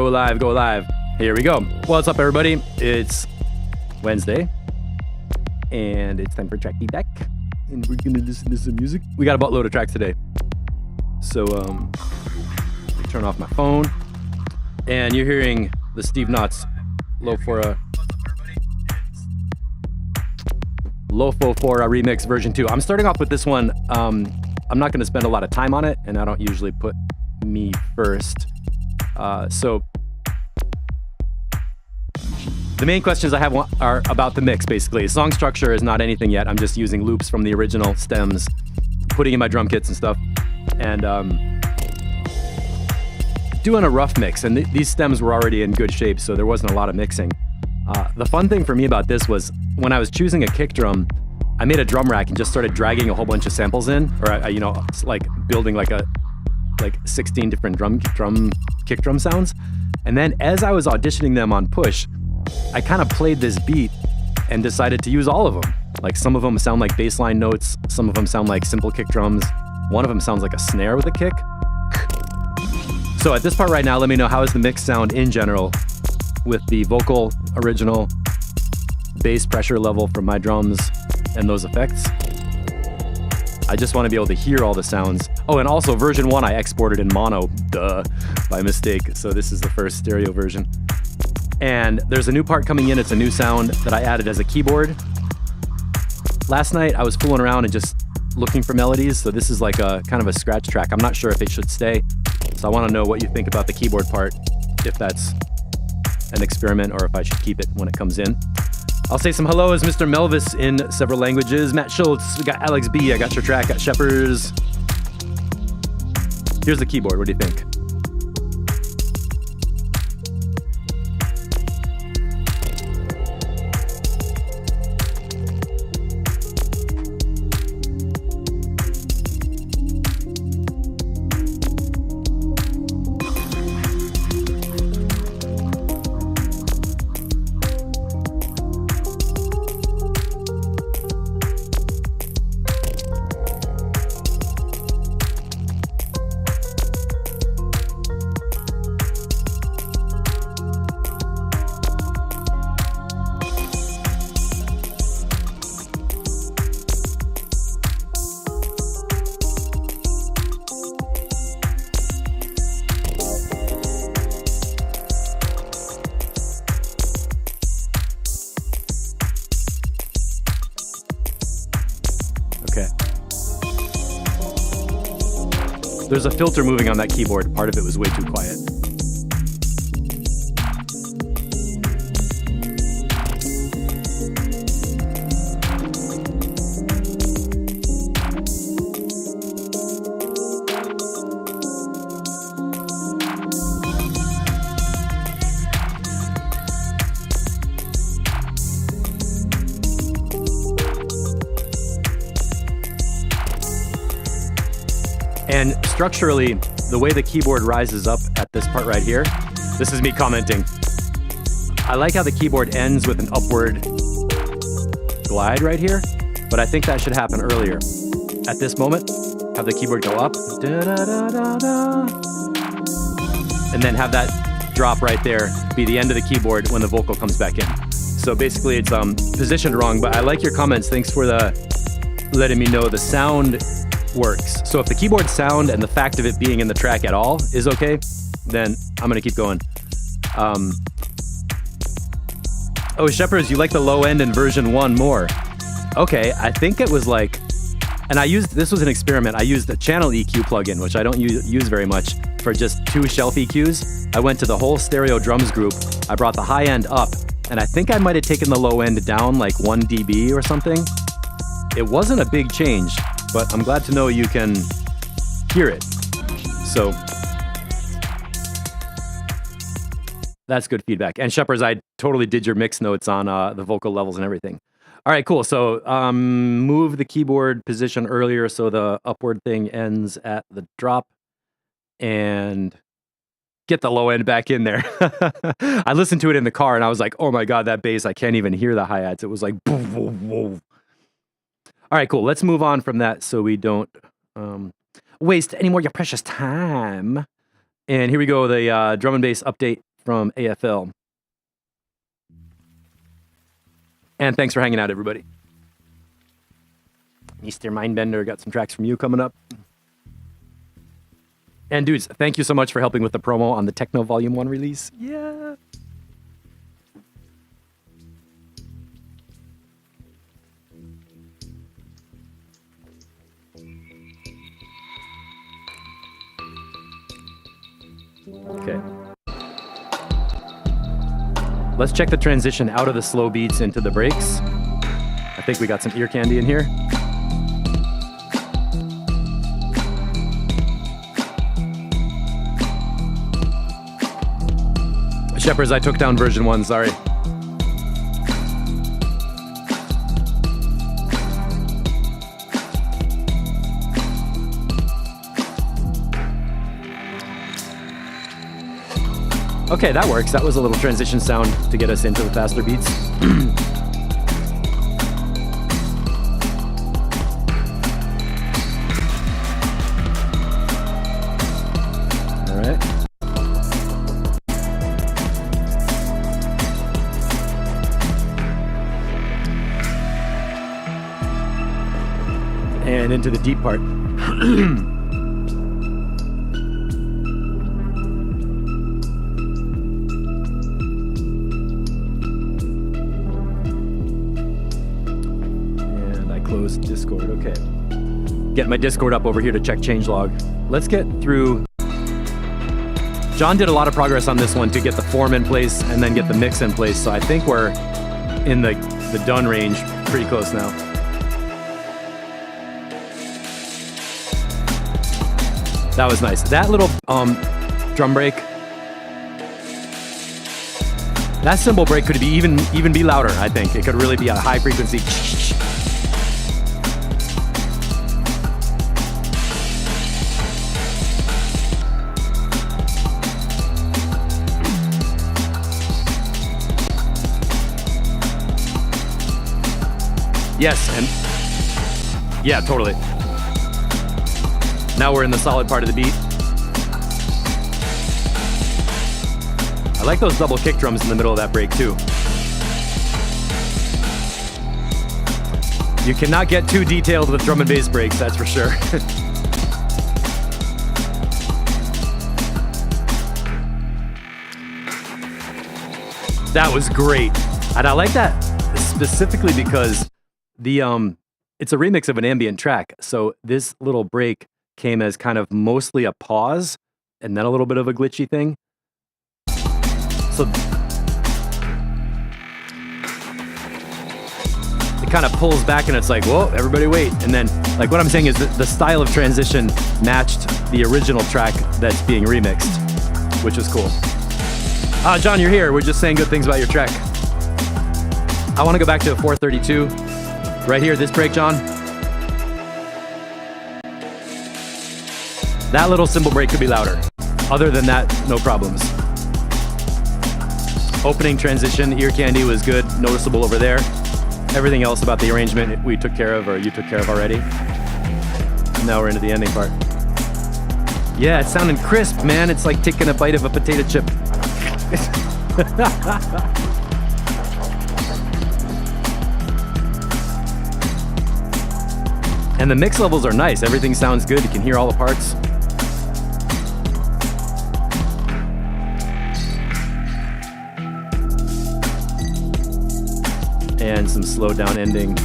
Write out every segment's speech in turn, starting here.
Go live, go live. Here we go. What's up, everybody? It's Wednesday, and it's time for track feedback. And we're gonna listen to some music. We got a buttload of tracks today. So, turn off my phone, and you're hearing the Steve Knotts Lofora remix version 2. I'm starting off with this one. I'm not going to spend a lot of time on it, and I don't usually put me first. So the main questions I have are about the mix, basically. Song structure is not anything yet. I'm just using loops from the original stems, putting in my drum kits and stuff, and doing a rough mix. And these stems were already in good shape, so there wasn't a lot of mixing. The fun thing for me about this was when I was choosing a kick drum, I made a drum rack and just started dragging a whole bunch of samples in, or it's like building like 16 different kick drum sounds. And then as I was auditioning them on push, I kind of played this beat and decided to use all of them. Like some of them sound like bass line notes, some of them sound like simple kick drums, one of them sounds like a snare with a kick. So at this part right now, let me know, how is the mix sound in general with the vocal original, bass pressure level from my drums, and those effects. I just want to be able to hear all the sounds. Oh, and also version 1 I exported in mono, by mistake. So this is the first stereo version. And there's a new part coming in. It's a new sound that I added as a keyboard. Last night I was fooling around and just looking for melodies. So this is like a kind of a scratch track. I'm not sure if it should stay. So I want to know what you think about the keyboard part, if that's an experiment or if I should keep it when it comes in. I'll say some hellos, Mr. Melvis in several languages. Matt Schultz, we got Alex B, I got your track, got Shepherd's. Here's the keyboard, what do you think? There's a filter moving on that keyboard. Part of it was way too quiet. And structurally, the way the keyboard rises up at this part right here, this is me commenting. I like how the keyboard ends with an upward glide right here, but I think that should happen earlier. At this moment, have the keyboard go up, and then have that drop right there be the end of the keyboard when the vocal comes back in. So basically it's positioned wrong, but I like your comments. Thanks for letting me know the sound works. So if the keyboard sound and the fact of it being in the track at all is okay, then I'm gonna keep going. Oh, Shepherds, you like the low end in version 1 more. Okay, I think it was like, and this was an experiment. I used a channel EQ plugin, which I don't use very much, for just 2 shelf EQs. I went to the whole stereo drums group. I brought the high end up, and I think I might have taken the low end down like 1 dB or something. It wasn't a big change, but I'm glad to know you can hear it. So that's good feedback. And Shepherds, I totally did your mix notes on the vocal levels and everything. All right, cool. So move the keyboard position earlier so the upward thing ends at the drop, and get the low end back in there. I listened to it in the car and I was like, oh my God, that bass, I can't even hear the hi-hats. It was like, boom, boom, boom. All right, cool. Let's move on from that so we don't waste any more of your precious time. And here we go, the drum and bass update from AFL. And thanks for hanging out, everybody. Mr. Mindbender, got some tracks from you coming up. And dudes, thank you so much for helping with the promo on the Techno Volume 1 release. Yeah. Okay. Let's check the transition out of the slow beats into the breaks. I think we got some ear candy in here. Shepherds, I took down version 1, sorry. Okay, that works. That was a little transition sound to get us into the faster beats. All right. And into the deep part. Discord, okay. Get my Discord up over here to check changelog. Let's get through. John did a lot of progress on this one to get the form in place and then get the mix in place, so I think we're in the done range pretty close now. That was nice. That little drum break, that cymbal break could be even be louder, I think. It could really be a high frequency. Yes, and yeah, totally. Now we're in the solid part of the beat. I like those double kick drums in the middle of that break too. You cannot get too detailed with drum and bass breaks, that's for sure. That was great. And I like that specifically because it's a remix of an ambient track. So this little break came as kind of mostly a pause and then a little bit of a glitchy thing. So it kind of pulls back and it's like, whoa, everybody wait. And then, like, what I'm saying is that the style of transition matched the original track that's being remixed, which is cool. John, you're here. We're just saying good things about your track. I want to go back to a 432. Right here, this break, John. That little cymbal break could be louder. Other than that, no problems. Opening transition, ear candy was good, noticeable over there. Everything else about the arrangement we took care of, or you took care of already. And now we're into the ending part. Yeah, it's sounding crisp, man. It's like taking a bite of a potato chip. And the mix levels are nice. Everything sounds good. You can hear all the parts. And some slowed down ending.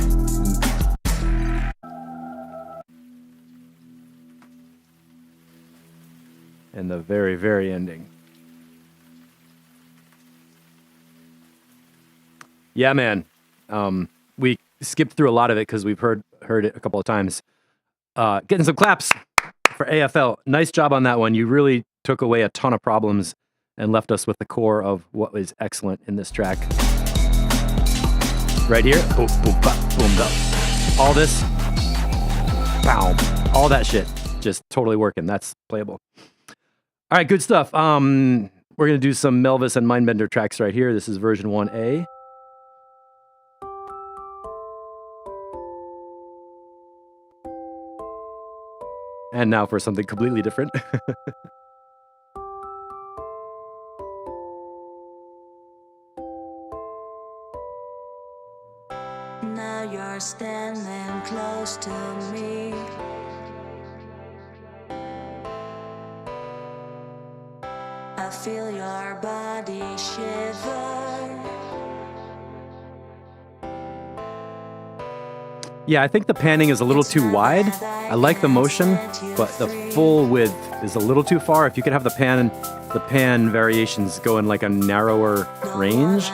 And the very, very ending. Yeah, man. We skipped through a lot of it because we've heard it a couple of times. Getting some claps for AFL. Nice job on that one. You really took away a ton of problems and left us with the core of what was excellent in this track. Right here. Boom, boom, bop, boom, bop. All this. Bow. All that shit. Just totally working. That's playable. All right, good stuff. We're going to do some Melvis and Mindbender tracks right here. This is version 1A. And now for something completely different. Now you're standing close to me. I feel your body shiver. Yeah, I think the panning is a little too wide. I like the motion, but the full width is a little too far. If you could have the pan variations go in like a narrower range,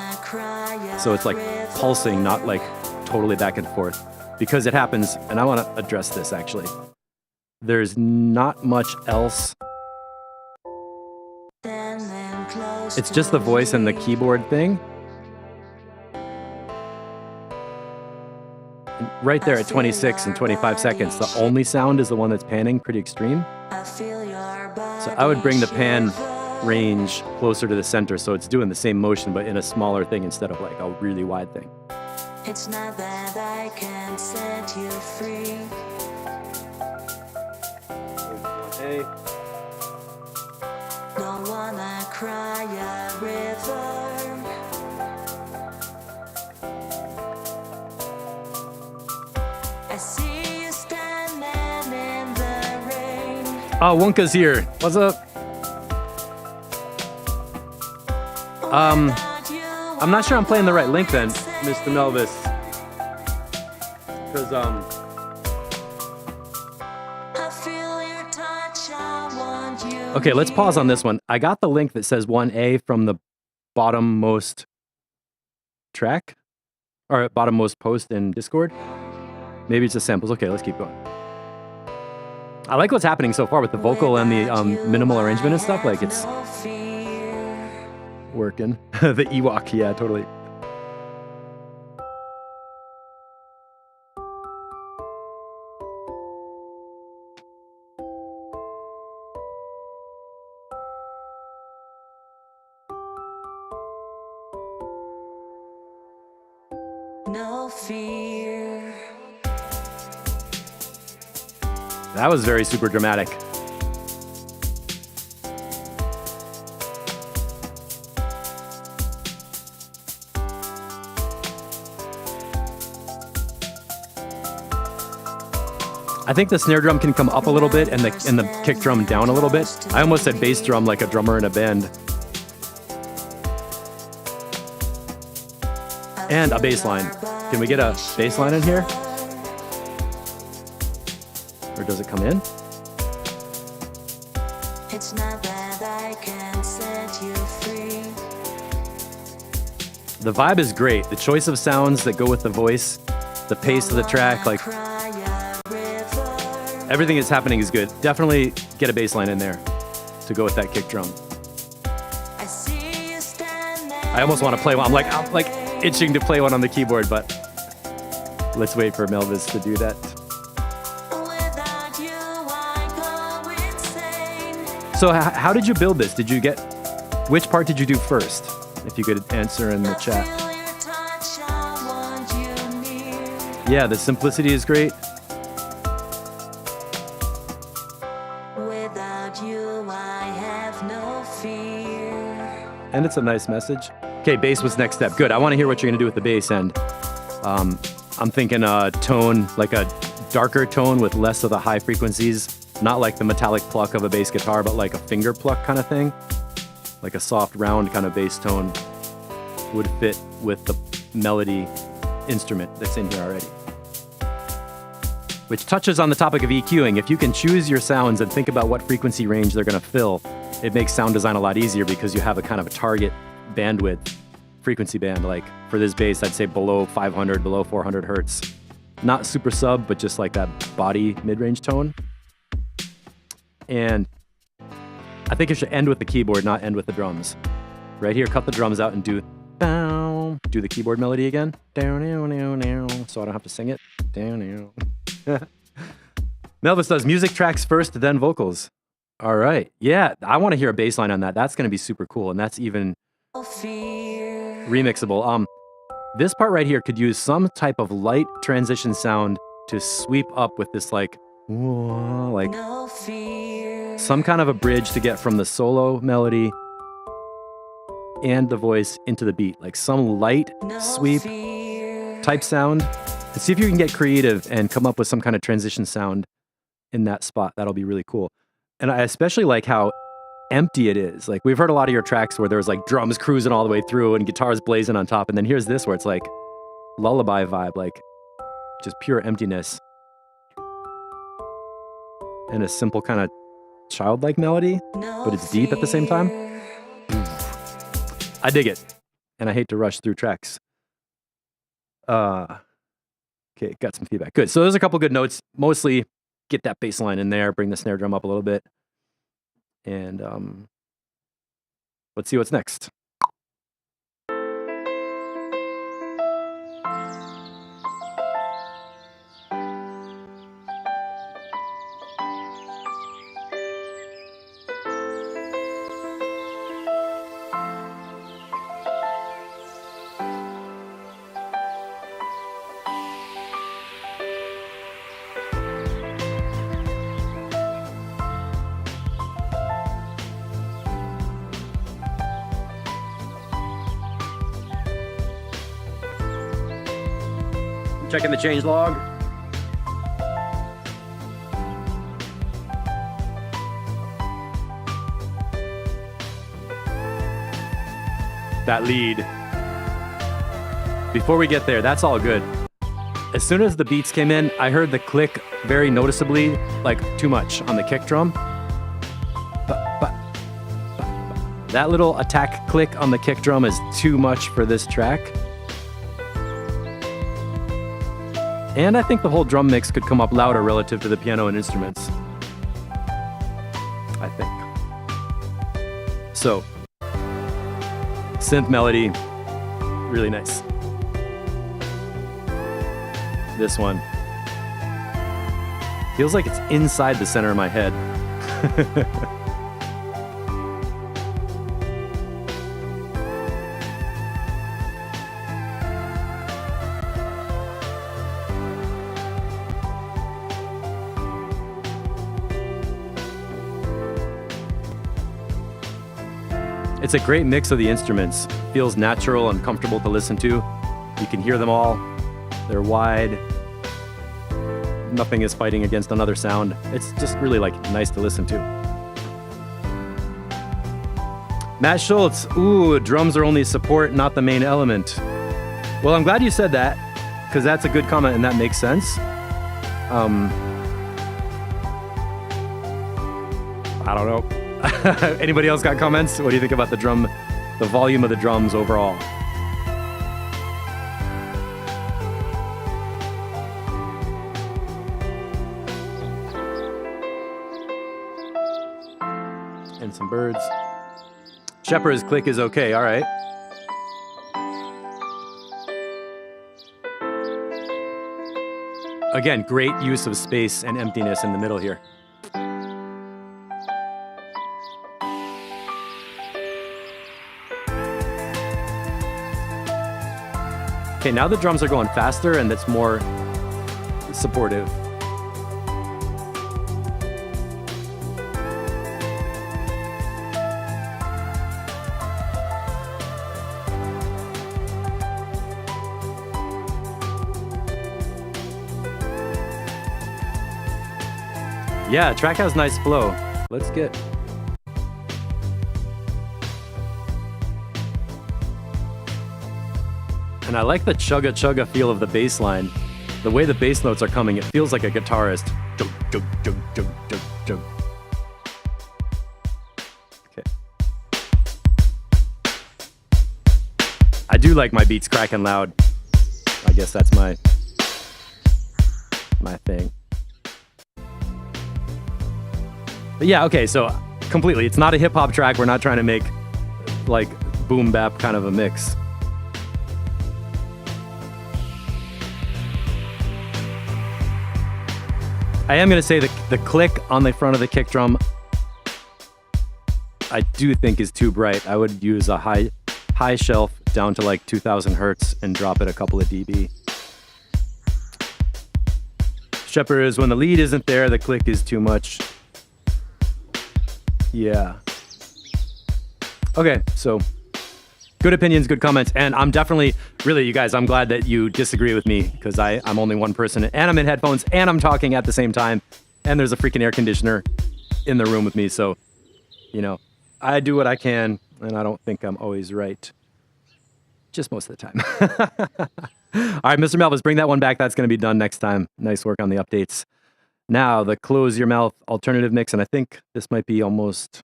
so it's like pulsing, not like totally back and forth. Because it happens, and I want to address this actually. There's not much else. It's just the voice and the keyboard thing. And right there at 26 and 25 seconds, the only sound is the one that's panning pretty extreme. So I would bring the pan range closer to the center so it's doing the same motion but in a smaller thing instead of like a really wide thing. It's not that I can set you free. Hey. Don't wanna cry a river. I see you standing in the rain. Oh, Wonka's here. What's up? I'm not sure I'm playing the right link then, Mr. Melvis. Because, I feel your touch, I want you. okay, let's pause on this one. I got the link that says 1A from the bottommost track, or bottommost post in Discord. Maybe it's just samples. Okay, let's keep going. I like what's happening so far with the vocal and the minimal arrangement and stuff. Like, it's working. The Ewok, yeah, totally. No fear. That was very super dramatic. I think the snare drum can come up a little bit and the kick drum down a little bit. I almost said bass drum like a drummer in a band. And a bass line. Can we get a bass line in here? Or does it come in? It's not that I can set you free. The vibe is great. The choice of sounds that go with the voice, the pace of the track, like everything that's happening is good. Definitely get a bass line in there to go with that kick drum. I almost want to play one. I'm like itching to play one on the keyboard, but let's wait for Melvis to do that. So how did you build this? Which part did you do first? If you could answer in the chat. Yeah, the simplicity is great. Without you, I have no fear. And it's a nice message. Okay, bass was next step. Good. I want to hear what you're going to do with the bass end. I'm thinking a tone, like a darker tone with less of the high frequencies. Not like the metallic pluck of a bass guitar, but like a finger pluck kind of thing. Like a soft, round kind of bass tone would fit with the melody instrument that's in here already. Which touches on the topic of EQing. If you can choose your sounds and think about what frequency range they're going to fill, it makes sound design a lot easier because you have a kind of a target bandwidth frequency band. Like for this bass, I'd say below 500, below 400 hertz. Not super sub, but just like that body mid-range tone. And I think it should end with the keyboard, not end with the drums. Right here, cut the drums out and do the keyboard melody again. So I don't have to sing it. Melvis does music tracks first, then vocals. All right. Yeah, I want to hear a bass line on that. That's going to be super cool. And that's even remixable. This part right here could use some type of light transition sound to sweep up with this like some kind of a bridge to get from the solo melody and the voice into the beat. Like some light sweep type sound. And see if you can get creative and come up with some kind of transition sound in that spot. That'll be really cool. And I especially like how empty it is. Like, we've heard a lot of your tracks where there's like drums cruising all the way through and guitars blazing on top. And then here's this where it's like lullaby vibe, like just pure emptiness. And a simple kind of childlike melody, but it's deep at the same time. I dig it. And I hate to rush through tracks. Okay, got some feedback. Good. So there's a couple good notes. Mostly get that bass line in there, bring the snare drum up a little bit. And let's see what's next. Checking the change log. That lead. Before we get there, that's all good. As soon as the beats came in, I heard the click very noticeably, like too much on the kick drum. That little attack click on the kick drum is too much for this track. And I think the whole drum mix could come up louder relative to the piano and instruments. I think. So, synth melody, really nice. This one feels like it's inside the center of my head. It's a great mix of the instruments. Feels natural and comfortable to listen to. You can hear them all. They're wide. Nothing is fighting against another sound. It's just really like nice to listen to. Matt Schultz, ooh, drums are only support, not the main element. Well, I'm glad you said that, because that's a good comment and that makes sense. I don't know. Anybody else got comments? What do you think about the drum, the volume of the drums overall? And some birds. Shepherd's click is okay, all right. Again, great use of space and emptiness in the middle here. Okay, now the drums are going faster and it's more supportive. Yeah, track has nice flow. Let's get. And I like the chugga chugga feel of the bass line. The way the bass notes are coming, it feels like a guitarist. Chug, chug, chug, chug, chug, chug. Okay. I do like my beats cracking loud. I guess that's my thing. But yeah, okay, so completely. It's not a hip hop track. We're not trying to make like boom bap kind of a mix. I am going to say the click on the front of the kick drum, I do think is too bright. I would use a high shelf down to like 2000 hertz and drop it a couple of dB. Shepherd is when the lead isn't there, the click is too much. Yeah. Okay, so Good opinions, good comments, and I'm definitely, really, you guys, I'm glad that you disagree with me, because I'm only one person, and I'm in headphones, and I'm talking at the same time, and there's a freaking air conditioner in the room with me, so, you know, I do what I can, and I don't think I'm always right. Just most of the time. All right, Mr. Melvis, bring that one back. That's going to be done next time. Nice work on the updates. Now, the Close Your Mouth alternative mix, and I think this might be almost...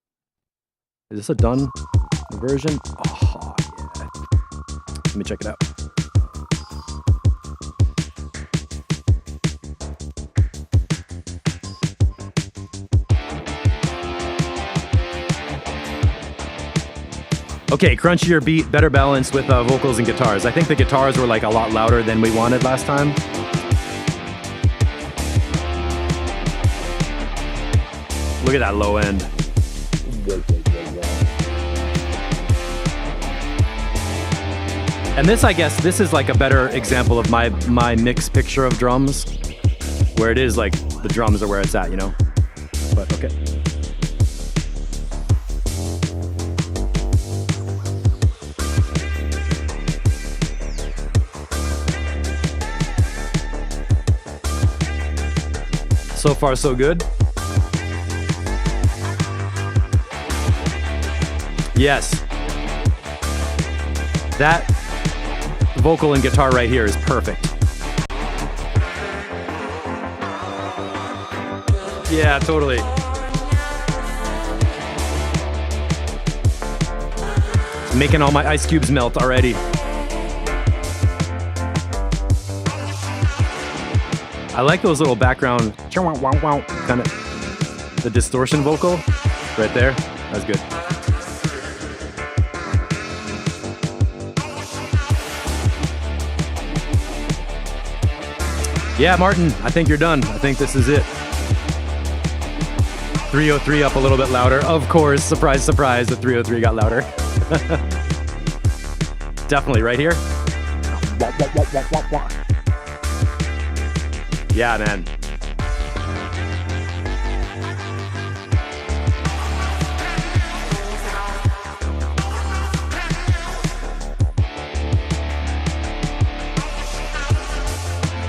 Is this a done version? Oh, yeah. Let me check it out. Okay, crunchier beat, better balance with vocals and guitars. I think the guitars were like a lot louder than we wanted last time. Look at that low end. And this, I guess, this is like a better example of my mix picture of drums, where it is like the drums are where it's at, you know? But okay. So far, so good. Yes. That vocal and guitar right here is perfect. Yeah, totally. It's making all my ice cubes melt already. I like those little background kind of the distortion vocal right there. That's good. Yeah, Martin, I think you're done. I think this is it. 303 up a little bit louder. Of course, surprise, surprise, the 303 got louder. Definitely right here. Yeah, man.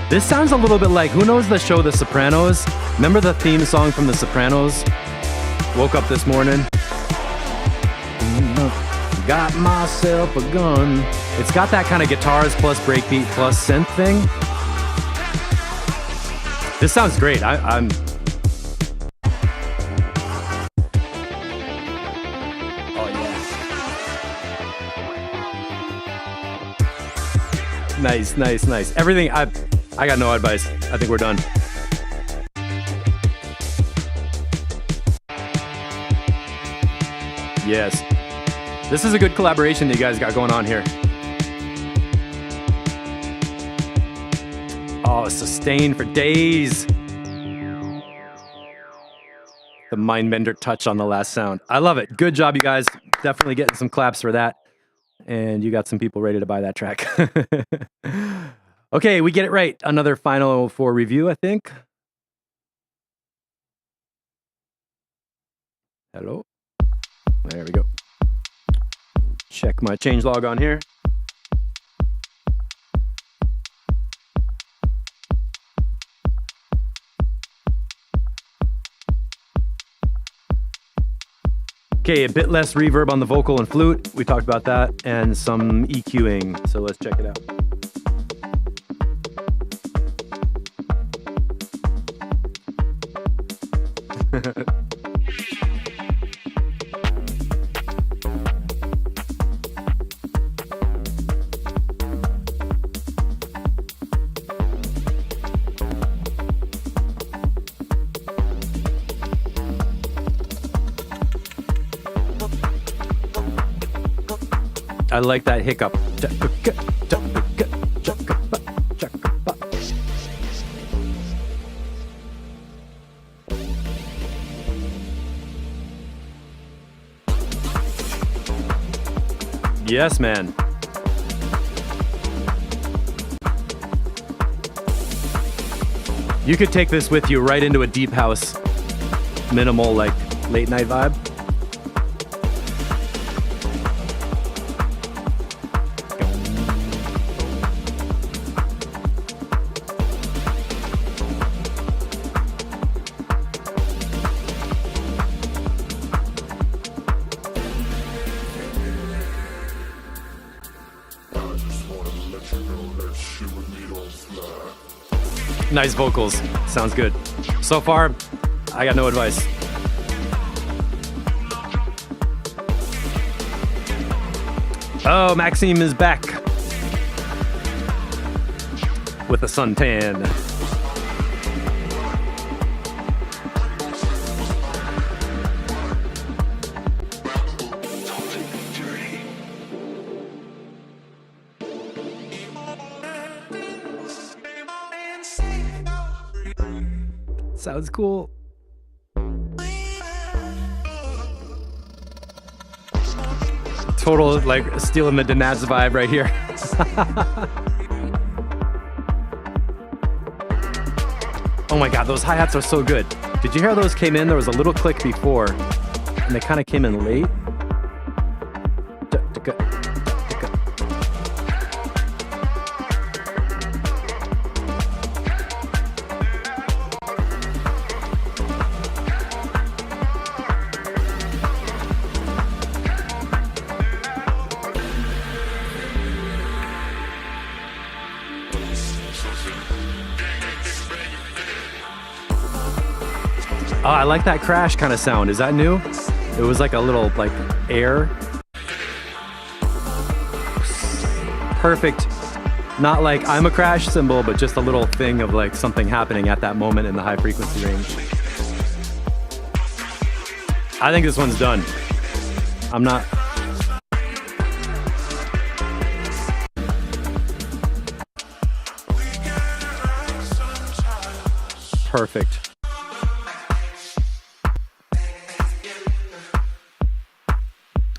This sounds a little bit like, who knows the show The Sopranos? Remember the theme song from The Sopranos? Woke up this morning. Got myself a gun. It's got that kind of guitars plus breakbeat plus synth thing. This sounds great. I'm... Oh, yeah. Nice, nice, nice. Everything, I got no advice. I think we're done. Yes. This is a good collaboration that you guys got going on here. Oh, sustained for days. The Mindbender touch on the last sound. I love it. Good job, you guys. Definitely getting some claps for that. And you got some people ready to buy that track. Okay, we get it right. Another final for review, I think. Hello. There we go. Check my changelog on here. Okay, a bit less reverb on the vocal and flute. We talked about that. And some EQing. So let's check it out. I like that hiccup. Yes, man. You could take this with you right into a deep house, minimal, like, late night vibe. Nice vocals. Sounds good. So far, I got no advice. Oh, Maxime is back with a suntan. Sounds cool. Total, like, stealing the Danaz vibe right here. Oh my god, those hi-hats are so good. Did you hear how those came in? There was a little click before, and they kind of came in late. Oh, I like that crash kind of sound. Is that new? It was like a little, like, air. Perfect. Not like I'm a crash cymbal, but just a little thing of like something happening at that moment in the high frequency range. I think this one's done. I'm not... Perfect.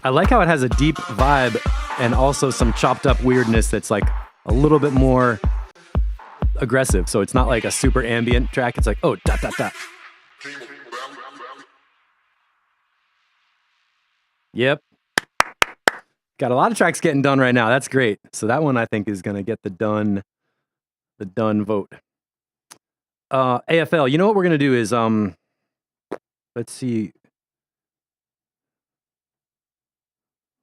I like how it has a deep vibe and also some chopped up weirdness that's like a little bit more aggressive. So it's not like a super ambient track. It's like, oh, dot, dot, dot. Yep. Got a lot of tracks getting done right now. That's great. So that one I think is going to get the done vote. AFL, you know what we're going to do is, let's see.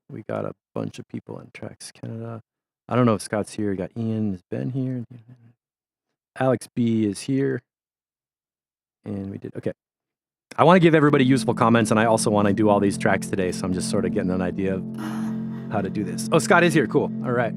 We got a bunch of people in Tracks Canada. I don't know if Scott's here. We got Ian. Is Ben here? Alex B is here. And we did, okay. I want to give everybody useful comments, and I also want to do all these tracks today, so I'm just sort of getting an idea of how to do this. Oh, Scott is here. Cool. All right.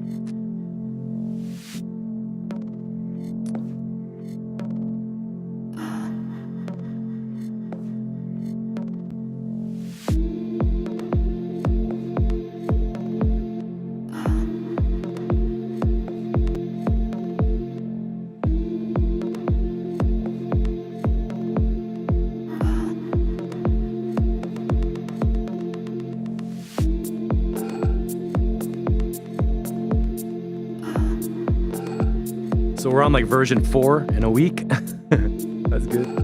So we're on like version 4 in a week. That's good.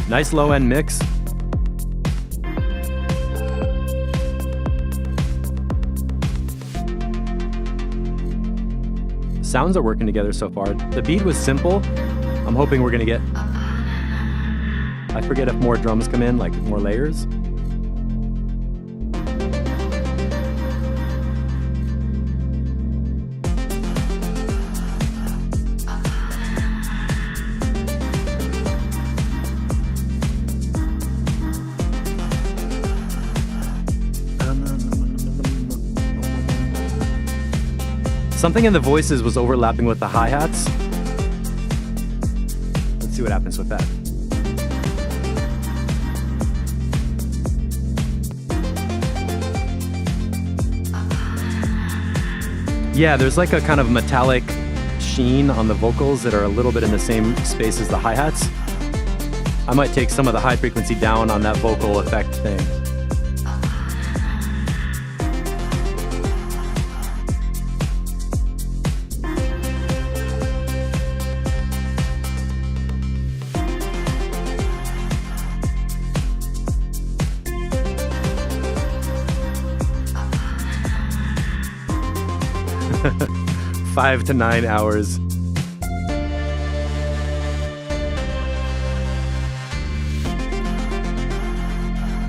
Nice low end mix. Sounds are working together so far. The beat was simple. I'm hoping we're gonna get, I forget if more drums come in, like more layers. Something in the voices was overlapping with the hi-hats. Let's see what happens with that. Yeah, there's like a kind of metallic sheen on the vocals that are a little bit in the same space as the hi-hats. I might take some of the high frequency down on that vocal effect thing. 5 to 9 hours.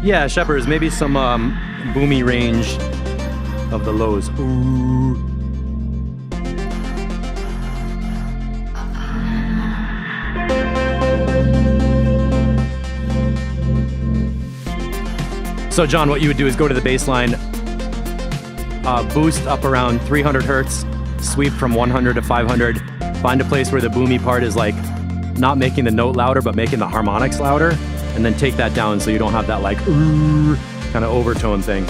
Yeah, Shepherds, maybe some boomy range of the lows. Ooh. So John, what you would do is go to the bass line, boost up around 300 hertz, sweep from 100 to 500, find a place where the boomy part is like not making the note louder, but making the harmonics louder, and then take that down so you don't have that like kind of overtone thing.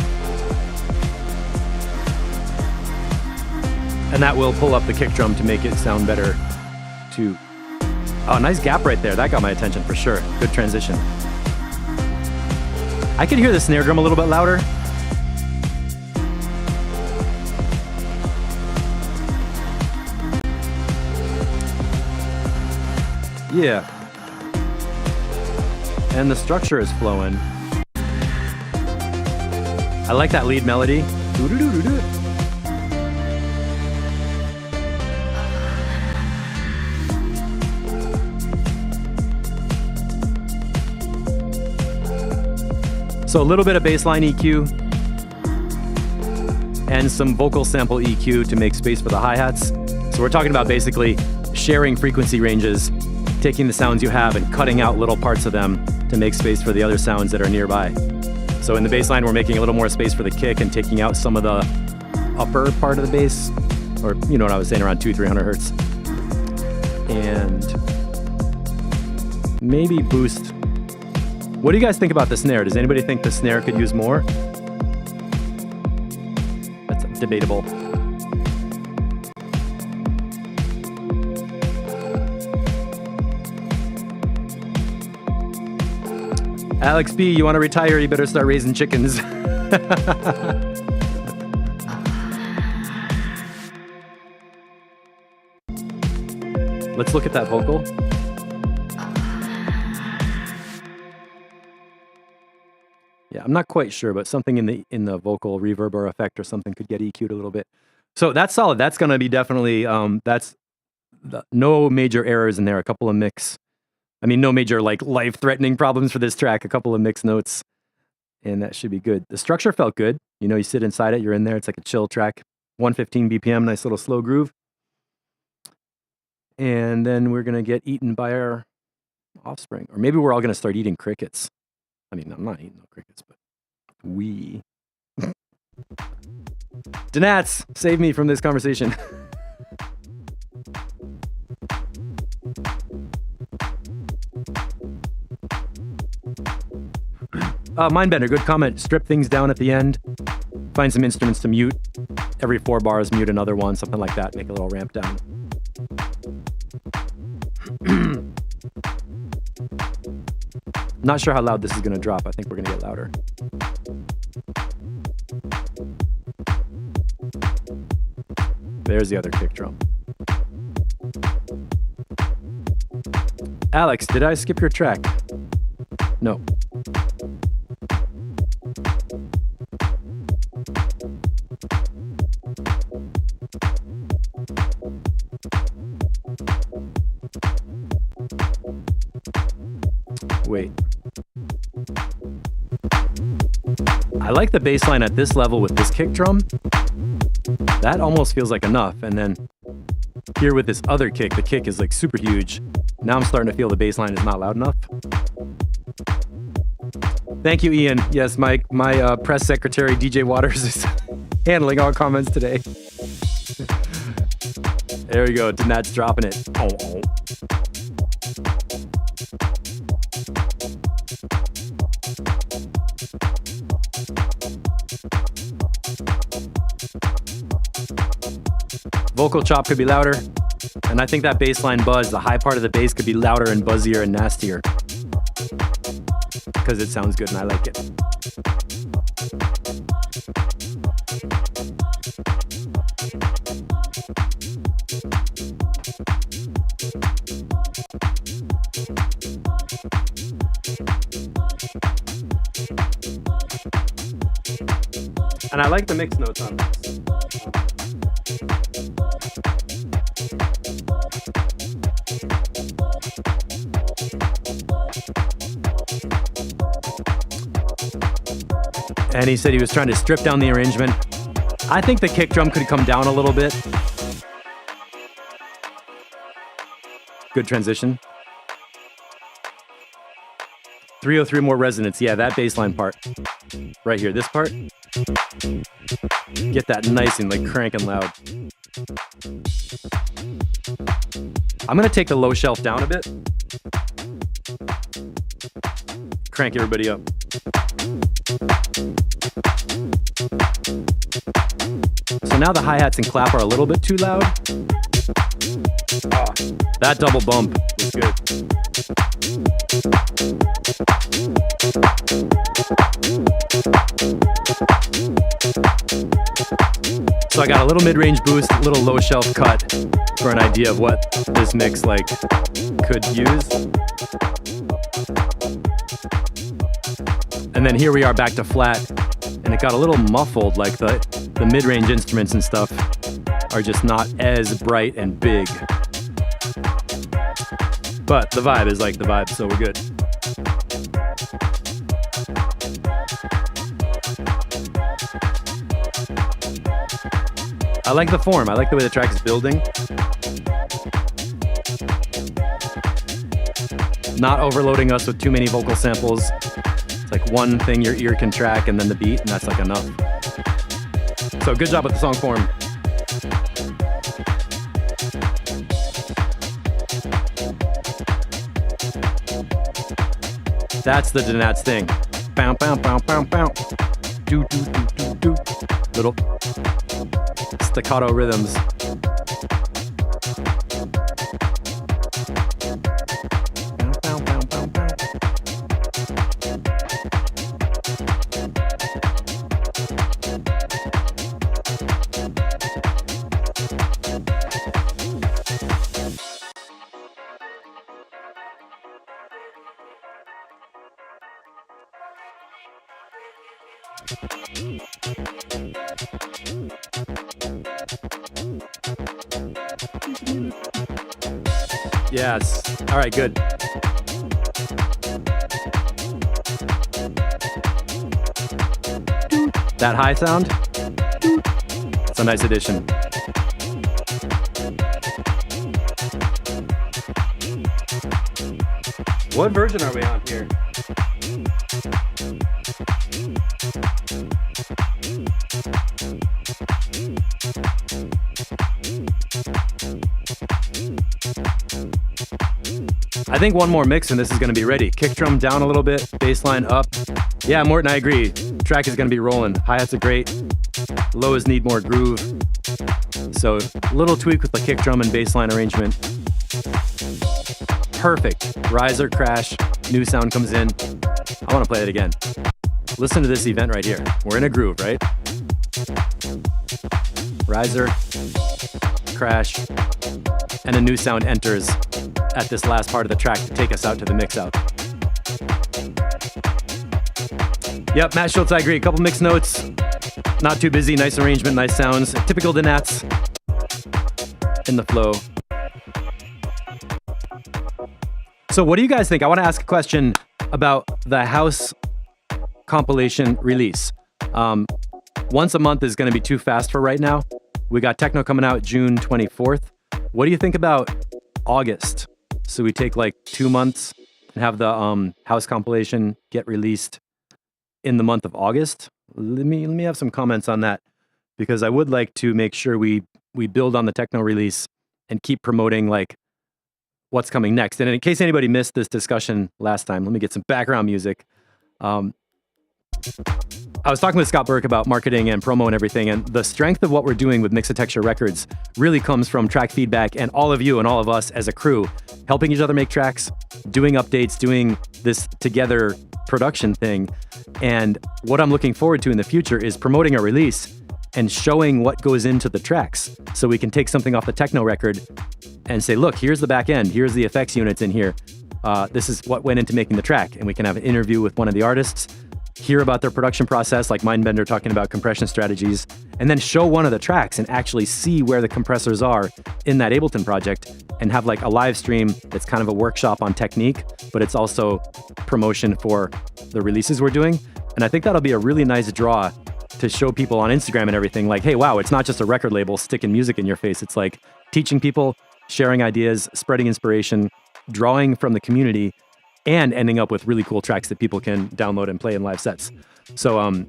And that will pull up the kick drum to make it sound better too. Oh, nice gap right there. That got my attention for sure. Good transition. I could hear the snare drum a little bit louder. Yeah. And the structure is flowing. I like that lead melody. So a little bit of bassline EQ and some vocal sample EQ to make space for the hi-hats. So we're talking about basically sharing frequency ranges, taking the sounds you have and cutting out little parts of them to make space for the other sounds that are nearby. So in the bassline, we're making a little more space for the kick and taking out some of the upper part of the bass, or you know what I was saying, around 200-300 hertz. And maybe boost. What do you guys think about the snare? Does anybody think the snare could use more? That's debatable. Alex B, you want to retire? You better start raising chickens. Let's look at that vocal. Yeah, I'm not quite sure, but something in the vocal reverb or effect or something could get EQ'd a little bit. So that's solid. That's going to be definitely no major errors in there. A couple of no major like life-threatening problems for this track. A couple of mixed notes, and that should be good. The structure felt good. You know, you sit inside it, you're in there. It's like a chill track. 115 BPM, nice little slow groove. And then we're gonna get eaten by our offspring, or maybe we're all gonna start eating crickets. I mean, I'm not eating no crickets, but we. Danats, save me from this conversation. Mindbender, good comment. Strip things down at the end. Find some instruments to mute. Every 4 bars, mute another one, something like that. Make a little ramp down. Not sure how loud this is going to drop. I think we're going to get louder. There's the other kick drum. Alex, did I skip your track? No. Wait. I like the bass line at this level with this kick drum. That almost feels like enough. And then here with this other kick, the kick is like super huge. Now I'm starting to feel the bass line is not loud enough. Thank you, Ian. Yes, my press secretary, DJ Waters, is handling all comments today. There we go. Danat's dropping it. Oh. Vocal chop could be louder, and I think that bass line buzz, the high part of the bass, could be louder and buzzier and nastier because it sounds good and I like it. And I like the mix notes on this. And he said he was trying to strip down the arrangement. I think the kick drum could come down a little bit. Good transition. 303 more resonance. Yeah, that bass line part. Right here, this part. Get that nice and like cranking loud. I'm gonna take the low shelf down a bit. Crank everybody up. So now the hi-hats and clap are a little bit too loud. Oh, that double bump was good. So I got a little mid-range boost, a little low shelf cut for an idea of what this mix like could use. And then here we are back to flat, and it got a little muffled, like the mid-range instruments and stuff are just not as bright and big. But the vibe is like the vibe, so we're good. I like the form. I like the way the track is building. Not overloading us with too many vocal samples. It's like one thing your ear can track and then the beat, and that's like enough. So good job with the song form. That's the Donats thing. Bow, bow, bow, bow, bow. Do, do, do, do, do. Little staccato rhythms. Bow, bow, bow, bow, bow. Yes. All right, good. That high sound, it's a nice addition. What version are we on here? I think one more mix and this is going to be ready. Kick drum down a little bit, bass line up. Yeah, Morton, I agree. Track is going to be rolling. Hi-hats are great. Lows need more groove. So little tweak with the kick drum and bass line arrangement. Perfect. Riser, crash, new sound comes in. I want to play it again. Listen to this event right here. We're in a groove, right? Riser, crash, and a new sound enters at this last part of the track to take us out to the mix out. Yep, Matt Schultz, I agree. A couple mix notes. Not too busy, nice arrangement, nice sounds. Typical Donats in the flow. So what do you guys think? I want to ask a question about the house compilation release. Once a month is going to be too fast for right now. We got techno coming out June 24th. What do you think about August? So we take like 2 months and have the house compilation get released in the month of August. Let me have some comments on that, because I would like to make sure we build on the techno release and keep promoting like what's coming next. And in case anybody missed this discussion last time, let me get some background music. I was talking with Scott Burke about marketing and promo and everything, and the strength of what we're doing with Mixotexture Records really comes from track feedback and all of you and all of us as a crew helping each other make tracks, doing updates, doing this together production thing. And what I'm looking forward to in the future is promoting a release and showing what goes into the tracks, so we can take something off the techno record and say, look, here's the back end, here's the effects units in here. This is what went into making the track. And we can have an interview with one of the artists, hear about their production process, like Mindbender talking about compression strategies, and then show one of the tracks and actually see where the compressors are in that Ableton project, and have like a live stream that's kind of a workshop on technique, but it's also promotion for the releases we're doing. And I think that'll be a really nice draw to show people on Instagram and everything like, hey, wow, it's not just a record label sticking music in your face. It's like teaching people, sharing ideas, spreading inspiration, drawing from the community, and ending up with really cool tracks that people can download and play in live sets. So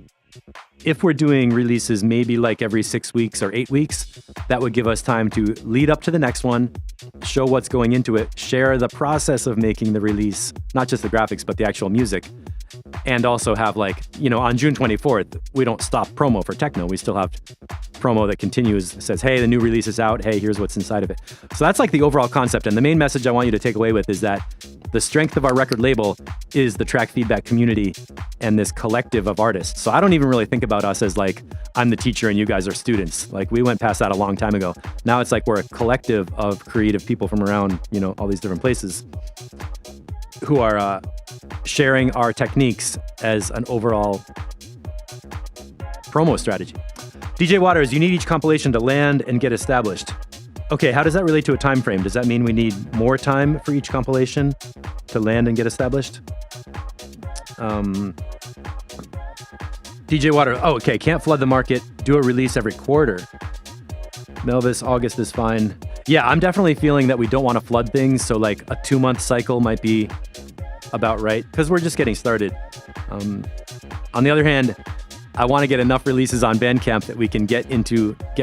if we're doing releases maybe like every 6 weeks or 8 weeks, that would give us time to lead up to the next one, show what's going into it, share the process of making the release, not just the graphics, but the actual music. And also have like, on June 24th, we don't stop promo for techno. We still have promo that continues, says, hey, the new release is out. Hey, here's what's inside of it. So that's like the overall concept. And the main message I want you to take away with is that the strength of our record label is the track feedback community and this collective of artists. So I don't even really think about us as like, I'm the teacher and you guys are students. Like we went past that a long time ago. Now it's like we're a collective of creative people from around, all these different places who are sharing our techniques as an overall promo strategy. DJ Waters, you need each compilation to land and get established. Okay, how does that relate to a time frame? Does that mean we need more time for each compilation to land and get established? DJ Water, okay, can't flood the market. Do a release every quarter. Melvis, August is fine. Yeah, I'm definitely feeling that we don't want to flood things. So like a 2-month cycle might be about right because we're just getting started. On the other hand, I want to get enough releases on Bandcamp that we can get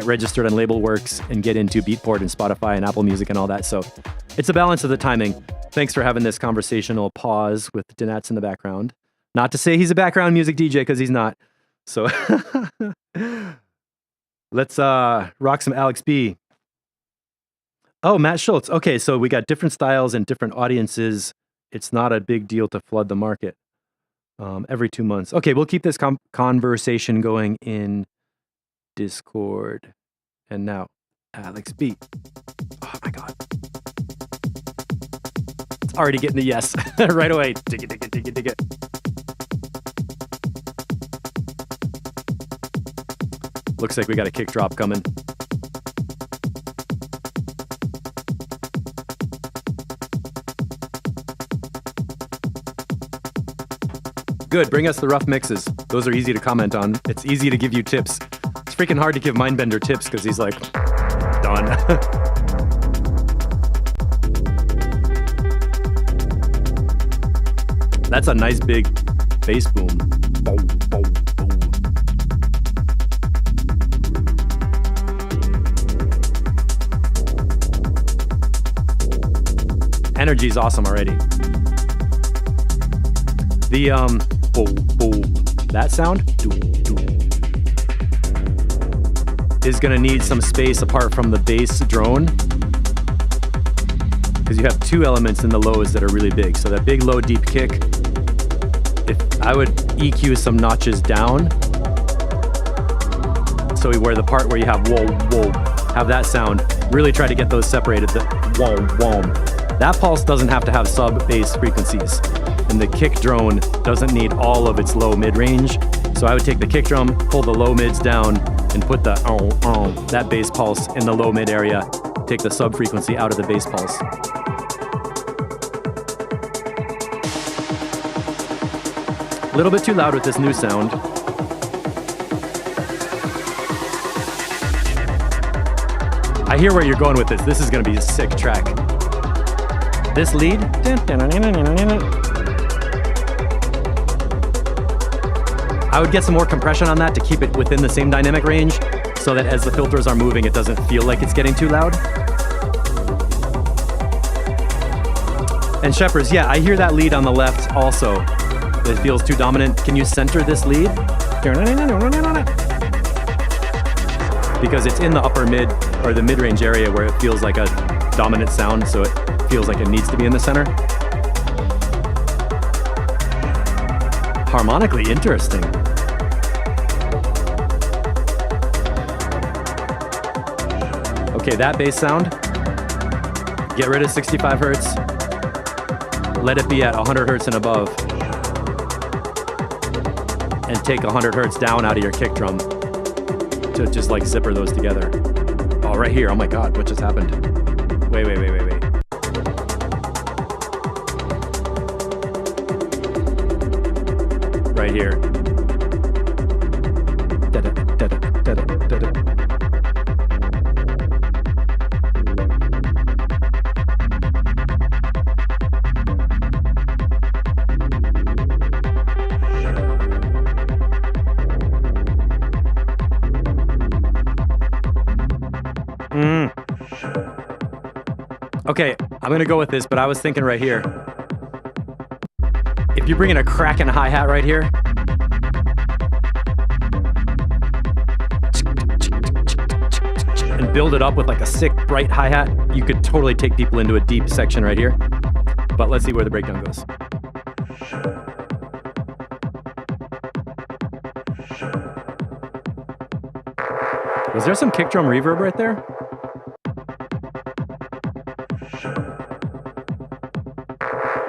registered on Labelworks and get into Beatport and Spotify and Apple Music and all that. So it's a balance of the timing. Thanks for having this conversational pause with Donats in the background. Not to say he's a background music DJ because he's not. So let's rock some Alex B. Oh, Matt Schultz. Okay, so we got different styles and different audiences. It's not a big deal to flood the market every 2 months. Okay, we'll keep this conversation going in Discord. And now, Alex B. Oh my God. It's already getting a yes right away. Dig it. Looks like we got a kick drop coming. Good, bring us the rough mixes. Those are easy to comment on. It's easy to give you tips. It's freaking hard to give Mindbender tips because he's like, done. That's a nice big bass boom. Boom, boom, boom. Energy's awesome already. The boom, boom, that sound is gonna need some space apart from the bass drone because you have two elements in the lows that are really big. So that big low deep kick, if I would EQ some notches down, so where the part where you have whoa, whoa, have that sound, really try to get those separated, the whoa, whoa. That pulse doesn't have to have sub bass frequencies. And the kick drone doesn't need all of its low mid-range. So I would take the kick drum, pull the low mids down, and put the that bass pulse in the low mid area. Take the sub frequency out of the bass pulse. A little bit too loud with this new sound. I hear where you're going with this. This is gonna be a sick track. This lead. I would get some more compression on that to keep it within the same dynamic range so that as the filters are moving, it doesn't feel like it's getting too loud. And Shepherds, yeah, I hear that lead on the left also. It feels too dominant. Can you center this lead? Because it's in the upper mid or the mid-range area where it feels like a dominant sound, so it feels like it needs to be in the center. Harmonically interesting. Okay, that bass sound, get rid of 65 hertz, let it be at 100 hertz and above, and take 100 hertz down out of your kick drum to just like zipper those together. Oh, right here, oh my God, what just happened? Wait. Right here. Okay, I'm gonna go with this, but I was thinking right here. If you bring in a cracking hi-hat right here, and build it up with like a sick, bright hi-hat, you could totally take people into a deep section right here. But let's see where the breakdown goes. Was there some kick drum reverb right there?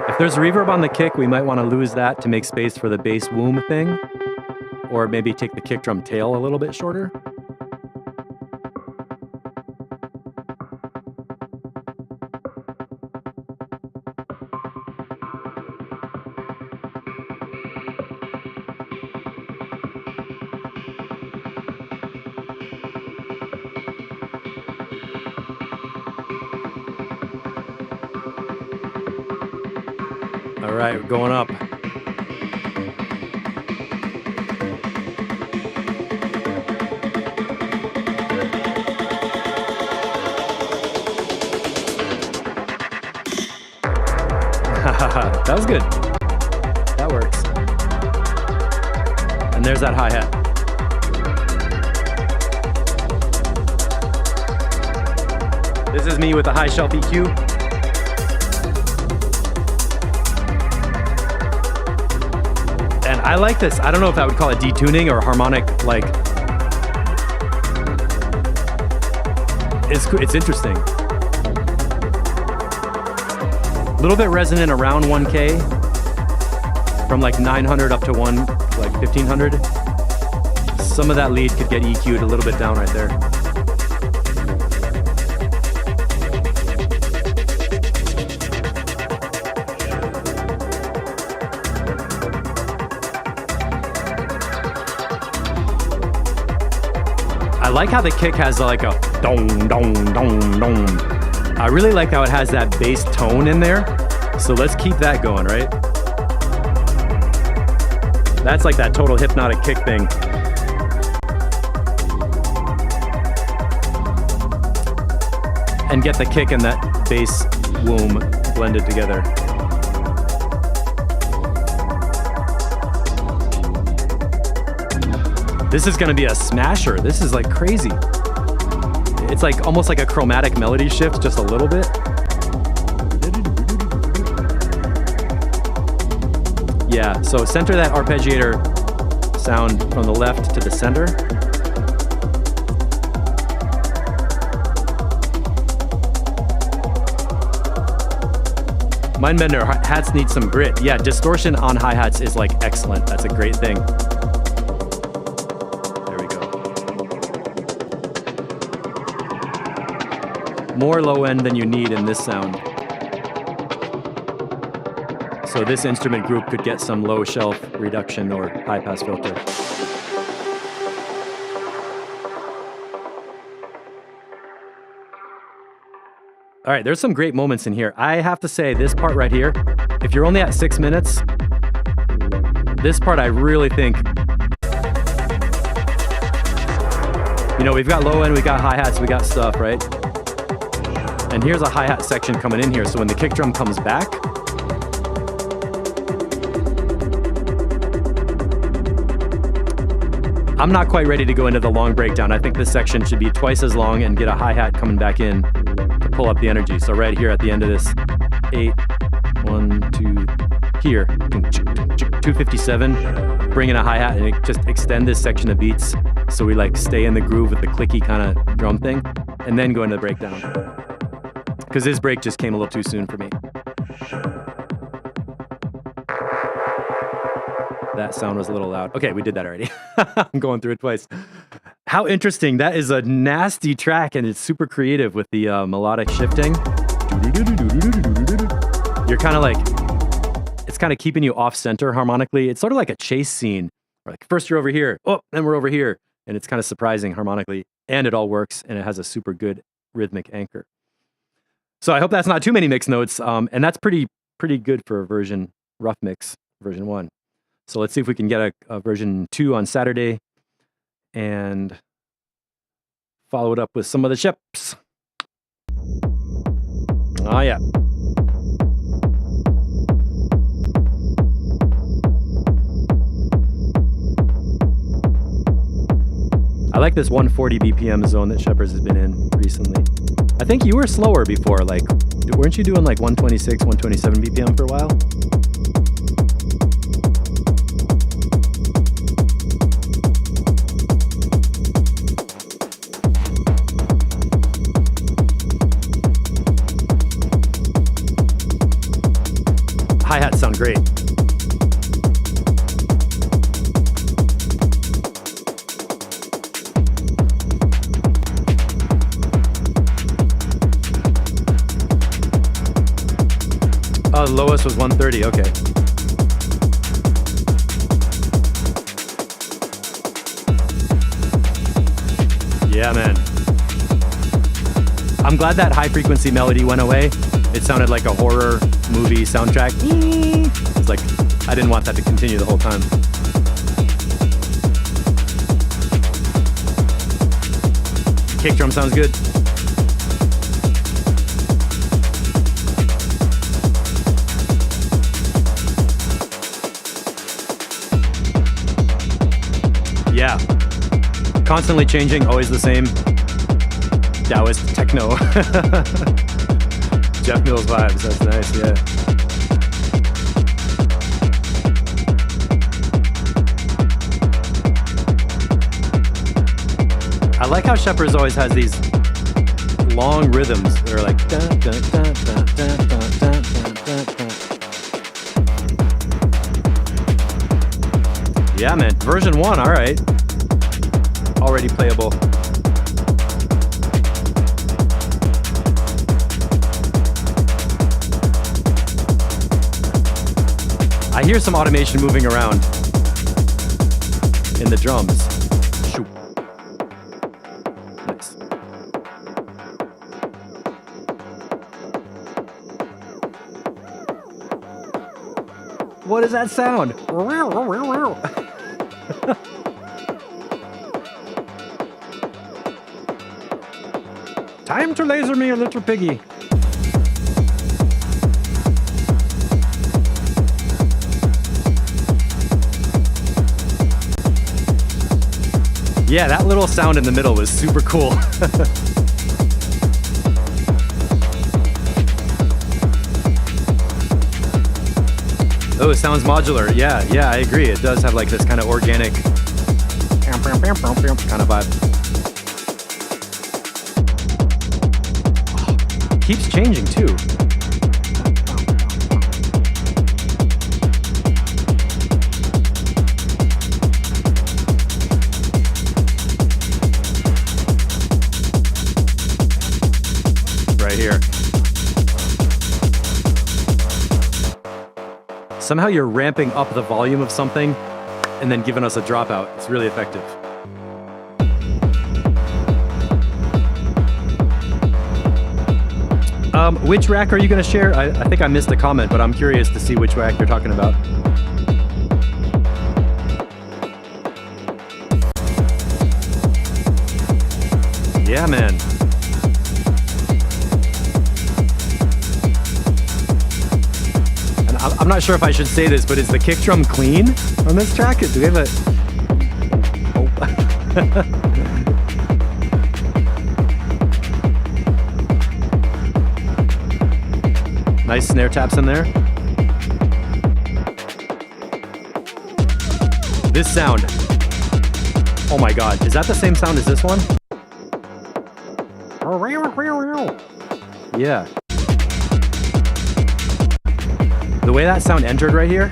If there's reverb on the kick, we might want to lose that to make space for the bass womb thing. Or maybe take the kick drum tail a little bit shorter. All right, we're going up. That was good. That works. And there's that hi-hat. This is me with a high shelf EQ. And I like this. I don't know if I would call it detuning or harmonic, like, it's interesting. A little bit resonant around 1K, from like 900 up to like 1500. Some of that lead could get EQ'd a little bit down right there. I like how the kick has like a dong, dong, dong, dong. I really like how it has that bass tone in there. So let's keep that going, right? That's like that total hypnotic kick thing. And get the kick and that bass womb blended together. This is gonna be a smasher. This is like crazy. It's like almost like a chromatic melody shift, just a little bit. Yeah, so center that arpeggiator sound from the left to the center. Mindbender, hats need some grit. Yeah, distortion on hi-hats is like excellent. That's a great thing. More low end than you need in this sound. So this instrument group could get some low shelf reduction or high pass filter. All right, there's some great moments in here. I have to say this part right here, if you're only at 6 minutes, this part I really think, you know, we've got low end, we got hi-hats, we got stuff, right? And here's a hi-hat section coming in here. So when the kick drum comes back, I'm not quite ready to go into the long breakdown. I think this section should be twice as long and get a hi-hat coming back in to pull up the energy. So right here at the end of this, 8, 1, 2, here, 257, bring in a hi-hat and just extend this section of beats so we like stay in the groove with the clicky kind of drum thing, and then go into the breakdown. Because this break just came a little too soon for me. That sound was a little loud. Okay, we did that already. I'm going through it twice. How interesting. That is a nasty track, and it's super creative with the melodic shifting. You're kind of like, it's kind of keeping you off center harmonically. It's sort of like a chase scene. Like first you're over here, oh, then we're over here. And it's kind of surprising harmonically, and it all works, and it has a super good rhythmic anchor. So I hope that's not too many mix notes, and that's pretty good for a version rough mix, version 1. So let's see if we can get a version 2 on Saturday and follow it up with some of the chips. Oh, yeah. I like this 140 BPM zone that Shepherds has been in recently. I think you were slower before, like, weren't you doing like 126, 127 BPM for a while? Hi-hats sound great. Oh, the lowest was 130, okay. Yeah, man. I'm glad that high frequency melody went away. It sounded like a horror movie soundtrack. It's like, I didn't want that to continue the whole time. Kick drum sounds good. Yeah. Constantly changing, always the same. Taoist techno. Jeff Mills vibes, that's nice, yeah. I like how Shepherds always has these long rhythms that are like dun, dun, dun, dun, dun, dun, dun, dun, dun. Yeah, man. Version 1, all right. Already playable. I hear some automation moving around in the drums. Shoot. Nice. What is that sound? Time to laser me, a little piggy. Yeah, that little sound in the middle was super cool. Oh, it sounds modular. Yeah, I agree. It does have like this kind of organic kind of vibe. Oh, keeps changing too. Here. Somehow you're ramping up the volume of something and then giving us a dropout. It's really effective. Which rack are you going to share? I think I missed a comment, but I'm curious to see which rack you're talking about. Yeah, man. I'm not sure if I should say this, but is the kick drum clean on this track? Do we have a... Oh. Nice snare taps in there. This sound. Oh my God, is that the same sound as this one? Yeah. The way that sound entered right here.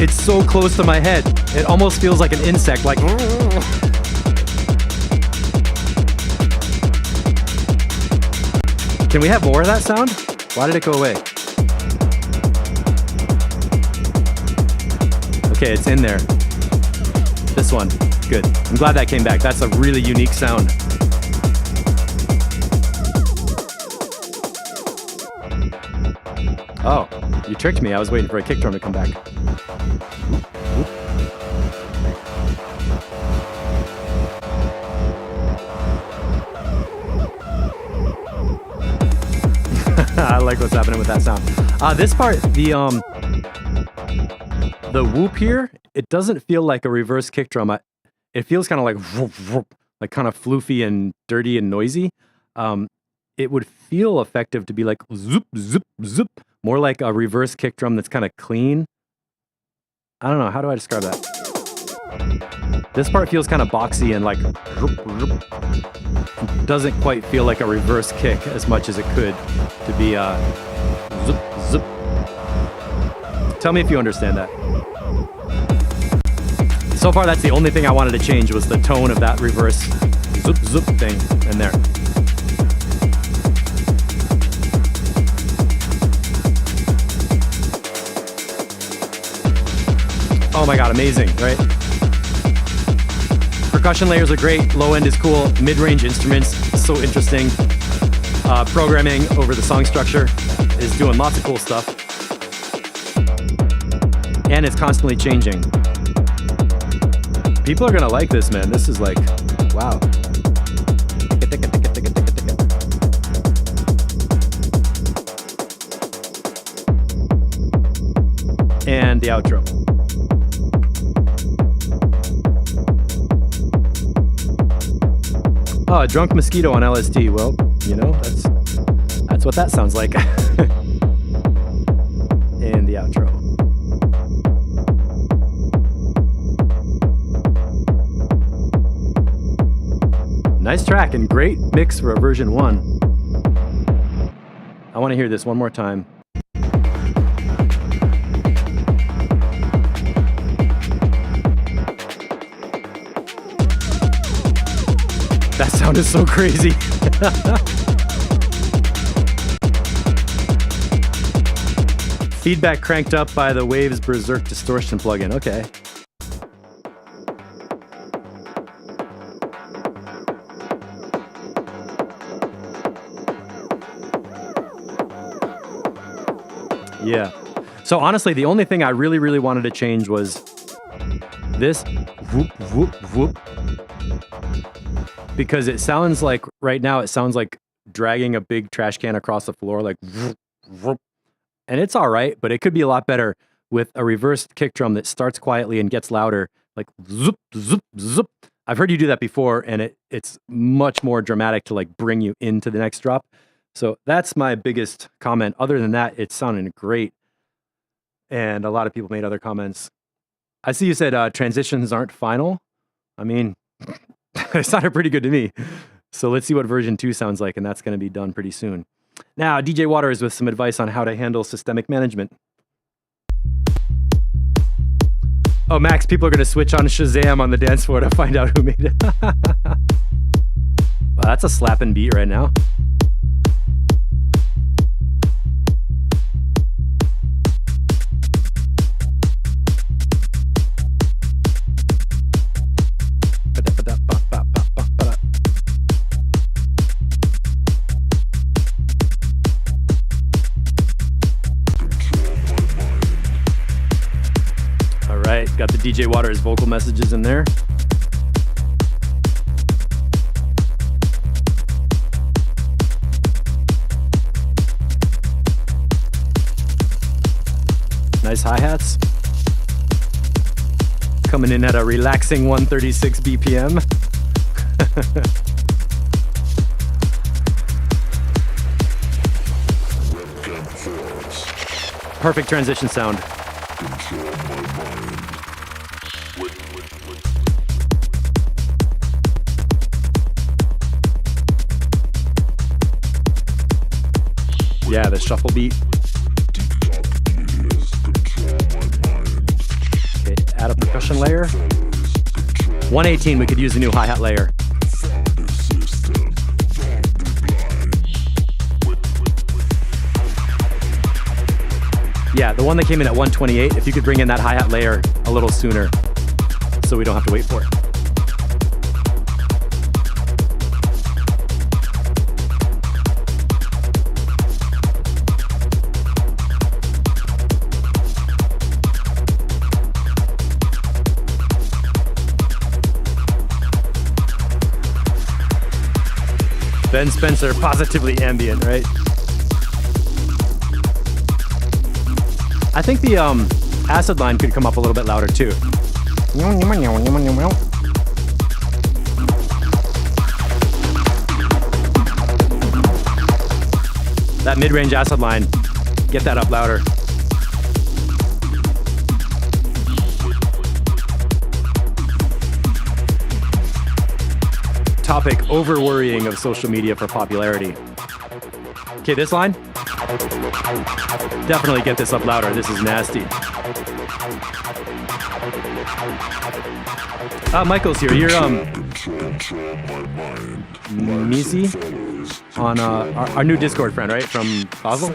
It's so close to my head. It almost feels like an insect, like... Can we have more of that sound? Why did it go away? Okay, it's in there. This one. Good. I'm glad that came back. That's a really unique sound. Oh, you tricked me. I was waiting for a kick drum to come back. I like what's happening with that sound. This part, the whoop here, it doesn't feel like a reverse kick drum. It feels kind of like whoop, whoop, like kind of floofy and dirty and noisy. It would feel effective to be like zoop, zoop, zoop, more like a reverse kick drum that's kind of clean. I don't know, how do I describe that? This part feels kind of boxy and like doesn't quite feel like a reverse kick as much as it could to be zoop, zoop. Tell me if you understand that. So far, that's the only thing I wanted to change was the tone of that reverse zoop, zoop thing in there. Oh my God, amazing, right? Percussion layers are great, low end is cool, mid-range instruments, so interesting. Programming over the song structure is doing lots of cool stuff. And it's constantly changing. People are gonna like this, man. This is like, wow. And the outro. Oh, a drunk mosquito on LSD. Well, you know, that's what that sounds like. And the outro. Nice track and great mix for a version 1. I want to hear this one more time. That sound is so crazy. Feedback cranked up by the Waves Berserk Distortion plugin. Okay. Yeah. So honestly, the only thing I really wanted to change was this whoop, whoop, whoop. Because it sounds like, right now, it sounds like dragging a big trash can across the floor, like whoop, whoop. And it's all right, but it could be a lot better with a reversed kick drum that starts quietly and gets louder, like zoop, zoop, zoop. I've heard you do that before, and it's much more dramatic to like bring you into the next drop. So that's my biggest comment. Other than that, it's sounding great. And a lot of people made other comments. I see you said transitions aren't final. I mean, it sounded pretty good to me. So let's see what version 2 sounds like, and that's going to be done pretty soon. Now, DJ Waters with some advice on how to handle systemic management. Oh, Max, people are going to switch on Shazam on the dance floor to find out who made it. Wow, that's a slapping beat right now. Got the DJ Waters vocal messages in there. Nice hi-hats. Coming in at a relaxing 136 BPM. Perfect transition sound. Yeah, the shuffle beat. Okay, add a percussion layer. 118, we could use a new hi-hat layer. Yeah, the one that came in at 128, if you could bring in that hi-hat layer a little sooner so we don't have to wait for it. Ben Spencer, positively ambient, right? I think the acid line could come up a little bit louder too. That mid-range acid line, get that up louder. Topic, over-worrying of social media for popularity. Okay, this line? Definitely get this up louder. This is nasty. Michael's here. You're, Missy? On our new Discord friend, right? From Basel?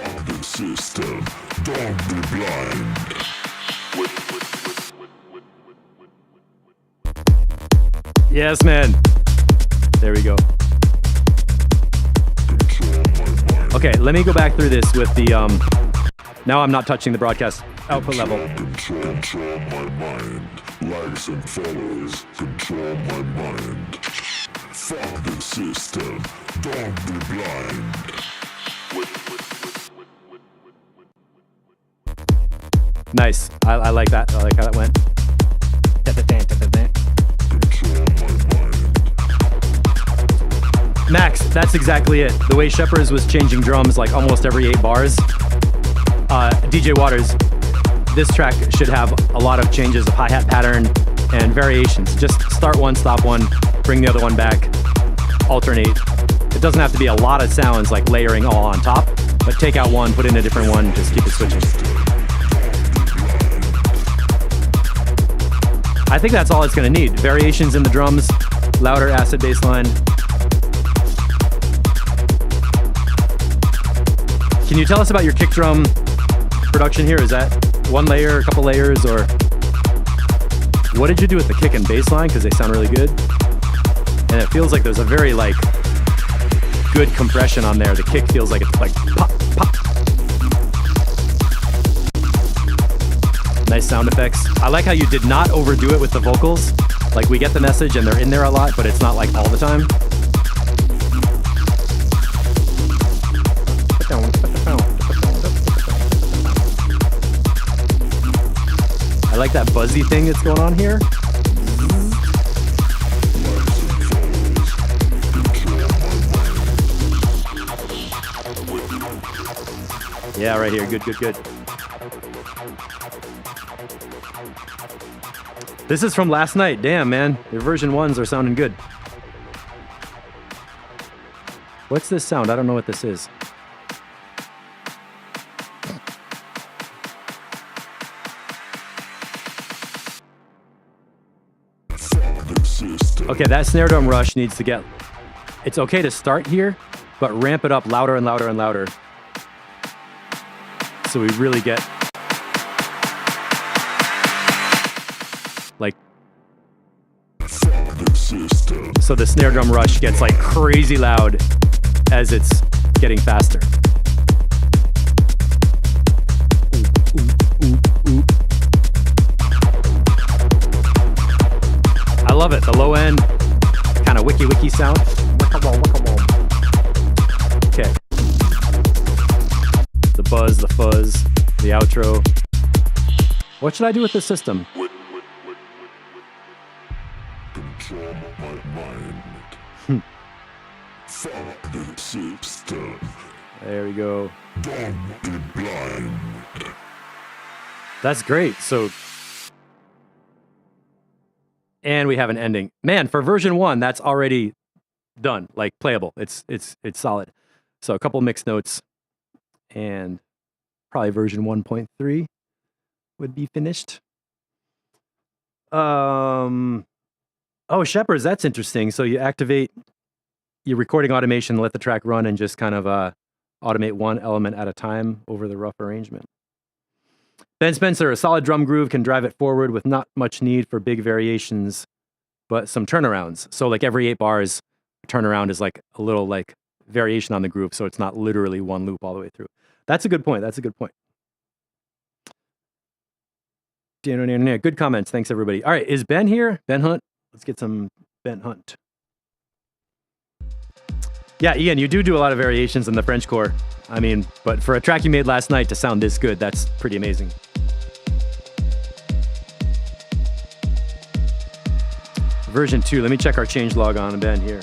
Yes, man. There we go. Okay, let me go back through this with the, now I'm not touching the broadcast output level. Control my mind. Likes and follows. Control my mind. Fuck the system. Don't be blind. Nice. I like that. I like how that went. Control my mind. Max, that's exactly it. The way Shepherds was changing drums like almost every 8 bars. DJ Waters, this track should have a lot of changes of hi-hat pattern and variations. Just start one, stop one, bring the other one back, alternate. It doesn't have to be a lot of sounds like layering all on top, but take out one, put in a different one, just keep it switching. I think that's all it's gonna need. Variations in the drums, louder acid bass line. Can you tell us about your kick drum production here? Is that one layer, a couple layers, or what did you do with the kick and bass line? Because they sound really good. And it feels like there's a very like good compression on there. The kick feels like it's like pop, pop. Nice sound effects. I like how you did not overdo it with the vocals. Like we get the message and they're in there a lot, but it's not like all the time. I like that buzzy thing that's going on here. Yeah, right here. Good, good, good. This is from last night. Damn, man. Your version 1s are sounding good. What's this sound? I don't know what this is. Okay, that snare drum rush needs to get... It's okay to start here, but ramp it up louder and louder and louder. So we really get... like... So the snare drum rush gets like crazy loud as it's getting faster. I love it. The low end, kind of wiki sound. Okay. The buzz, the fuzz, the outro. What should I do with this system? Control my mind. Fuck the system. There we go. Don't be blind. That's great. So, and we have an ending. Man, for version 1, that's already done, like playable. It's solid. So a couple mixed notes, and probably version 1.3 would be finished. Oh, Shepherds, that's interesting. So you activate your recording automation, let the track run, and just kind of automate one element at a time over the rough arrangement. Ben Spencer, a solid drum groove can drive it forward with not much need for big variations, but some turnarounds. So like every 8 bars, a turnaround is like a little like variation on the groove, so it's not literally one loop all the way through. That's a good point. That's a good point. Good comments. Thanks, everybody. All right, is Ben here? Ben Hunt? Let's get some Ben Hunt. Yeah, Ian, you do a lot of variations in the French core. I mean, but for a track you made last night to sound this good, that's pretty amazing. version 2. Let me check our changelog on Ben here.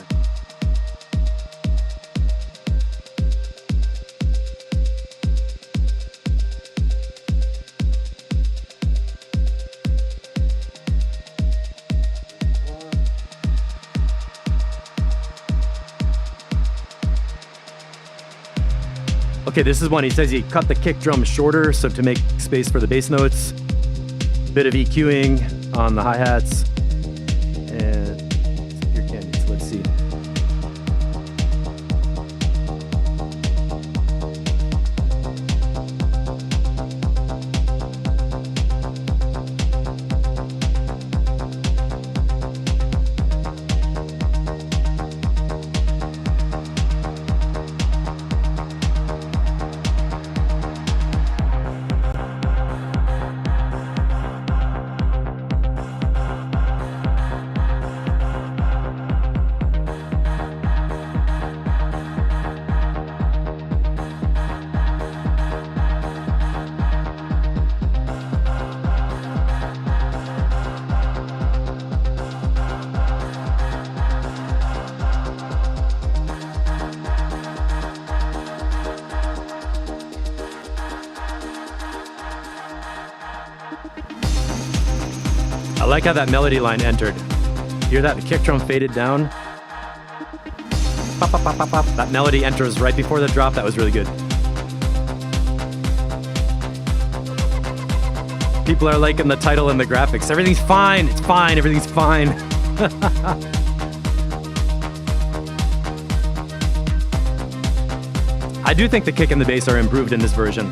Okay, this is one. He says he cut the kick drum shorter so to make space for the bass notes. Bit of EQing on the hi-hats. And here candies. Let's see. I like how that melody line entered. Hear that? The kick drum faded down. Pop, pop, pop, pop, pop. That melody enters right before the drop. That was really good. People are liking the title and the graphics. Everything's fine. It's fine. Everything's fine. I do think the kick and the bass are improved in this version.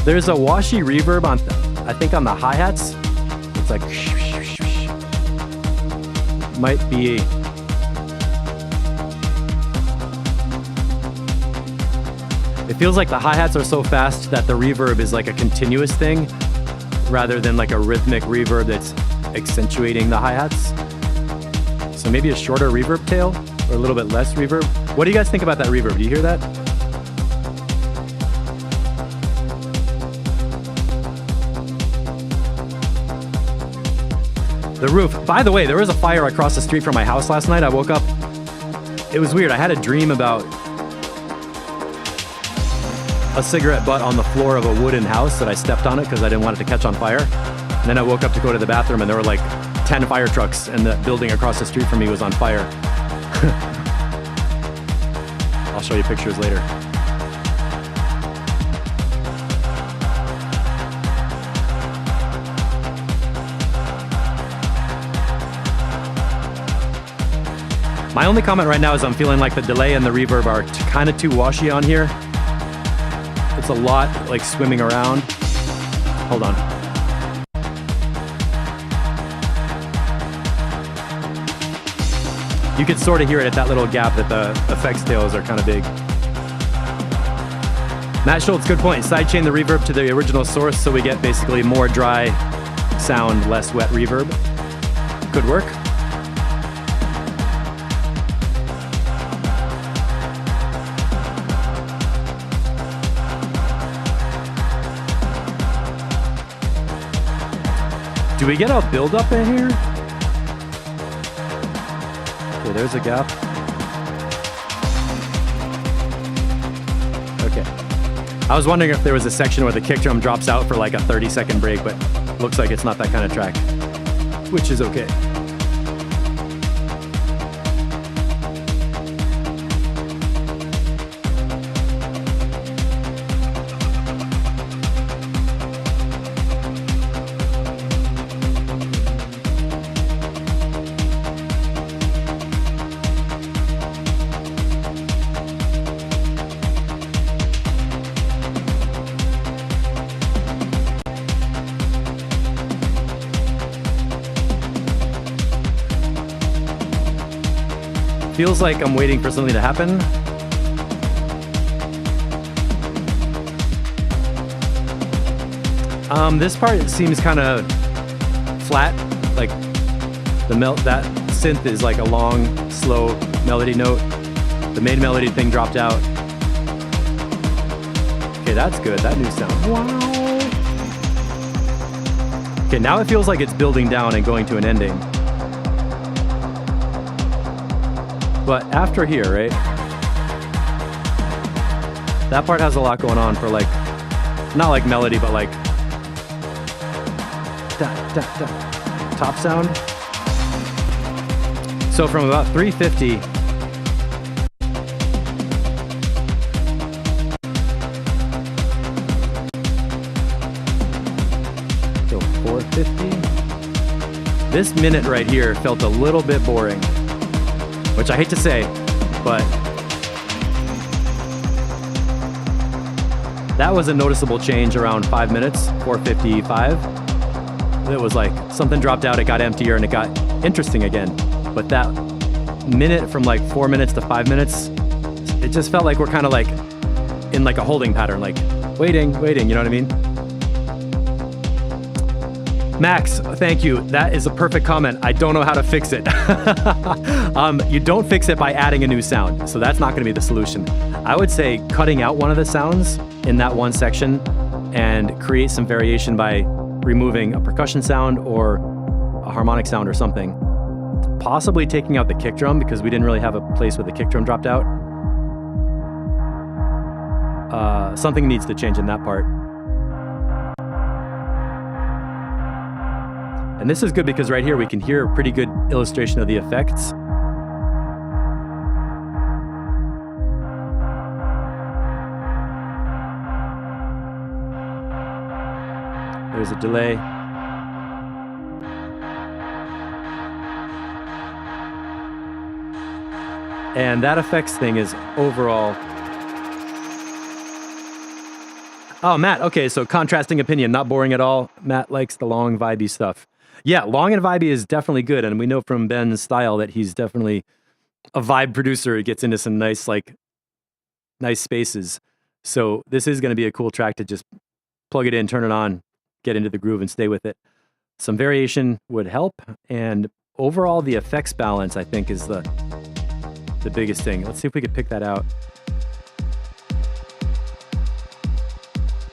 There's a washy reverb on, I think on the hi-hats. It's like, might be. It feels like the hi-hats are so fast that the reverb is like a continuous thing rather than like a rhythmic reverb that's accentuating the hi-hats. So maybe a shorter reverb tail or a little bit less reverb. What do you guys think about that reverb? Do you hear that? The roof. By the way, there was a fire across the street from my house last night. I woke up. It was weird. I had a dream about a cigarette butt on the floor of a wooden house that I stepped on it because I didn't want it to catch on fire. And then I woke up to go to the bathroom and there were like 10 fire trucks and the building across the street from me was on fire. I'll show you pictures later. My only comment right now is I'm feeling like the delay and the reverb are kind of too washy on here. It's a lot like swimming around. Hold on. You can sort of hear it at that little gap that the effects tails are kind of big. Matt Schultz, good point. Sidechain the reverb to the original source so we get basically more dry sound, less wet reverb. Could work. Do we get a build-up in here? Okay, there's a gap. Okay. I was wondering if there was a section where the kick drum drops out for like a 30-second break, but looks like it's not that kind of track, which is okay. Feels like I'm waiting for something to happen. This part seems kind of flat, like that synth is like a long, slow melody note. The main melody thing dropped out. Okay, that's good. That new sound. Wow. Okay, now it feels like it's building down and going to an ending. But after here, right? That part has a lot going on for like, not like melody, but like top sound. So from about 350 to 450, this minute right here felt a little bit boring, which I hate to say, but that was a noticeable change around 5 minutes, 4:55. It was like something dropped out, it got emptier, and it got interesting again. But that minute from like 4 minutes to 5 minutes, it just felt like we're kind of like in like a holding pattern, like waiting, you know what I mean? Max, thank you. That is a perfect comment. I don't know how to fix it. You don't fix it by adding a new sound, so that's not going to be the solution. I would say cutting out one of the sounds in that one section and create some variation by removing a percussion sound or a harmonic sound or something. Possibly taking out the kick drum because we didn't really have a place where the kick drum dropped out. Something needs to change in that part. And this is good because right here we can hear a pretty good illustration of the effects. There's a delay. And that effects thing is overall. Oh, Matt, okay, so contrasting opinion, not boring at all. Matt likes the long, vibey stuff. Yeah, long and vibey is definitely good, and we know from Ben's style that he's definitely a vibe producer. He gets into some nice spaces. So this is going to be a cool track to just plug it in, turn it on, get into the groove, and stay with it. Some variation would help, and overall the effects balance, I think, is the biggest thing. Let's see if we could pick that out.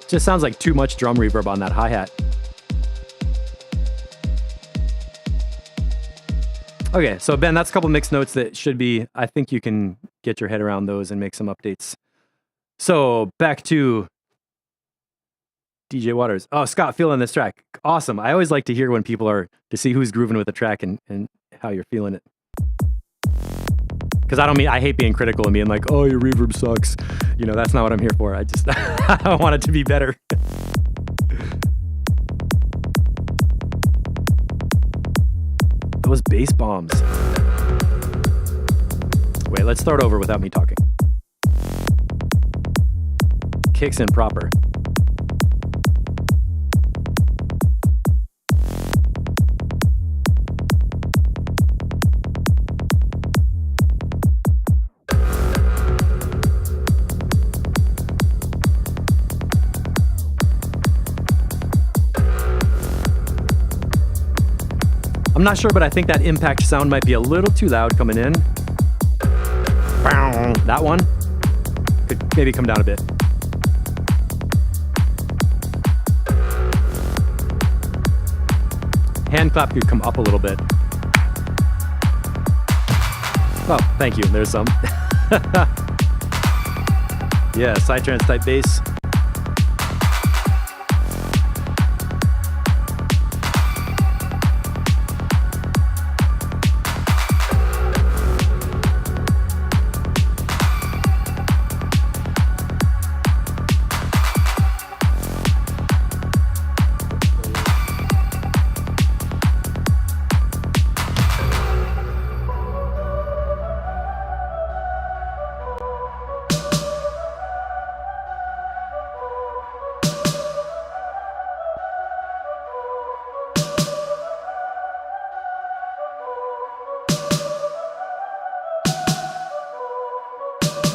Just sounds like too much drum reverb on that hi-hat. Okay, so Ben, that's a couple mixed notes that should be, I think you can get your head around those and make some updates. So back to DJ Waters. Oh, Scott, feeling this track. Awesome. I always like to hear when people are, to see who's grooving with the track and how you're feeling it. Because I hate being critical and being like, oh, your reverb sucks. You know, that's not what I'm here for. I want it to be better. Those bass bombs. Wait, let's start over without me talking. Kicks in proper. I'm not sure, but I think that impact sound might be a little too loud coming in. That one could maybe come down a bit. Hand clap could come up a little bit. Oh, thank you. There's some. Yeah, psytrance type bass.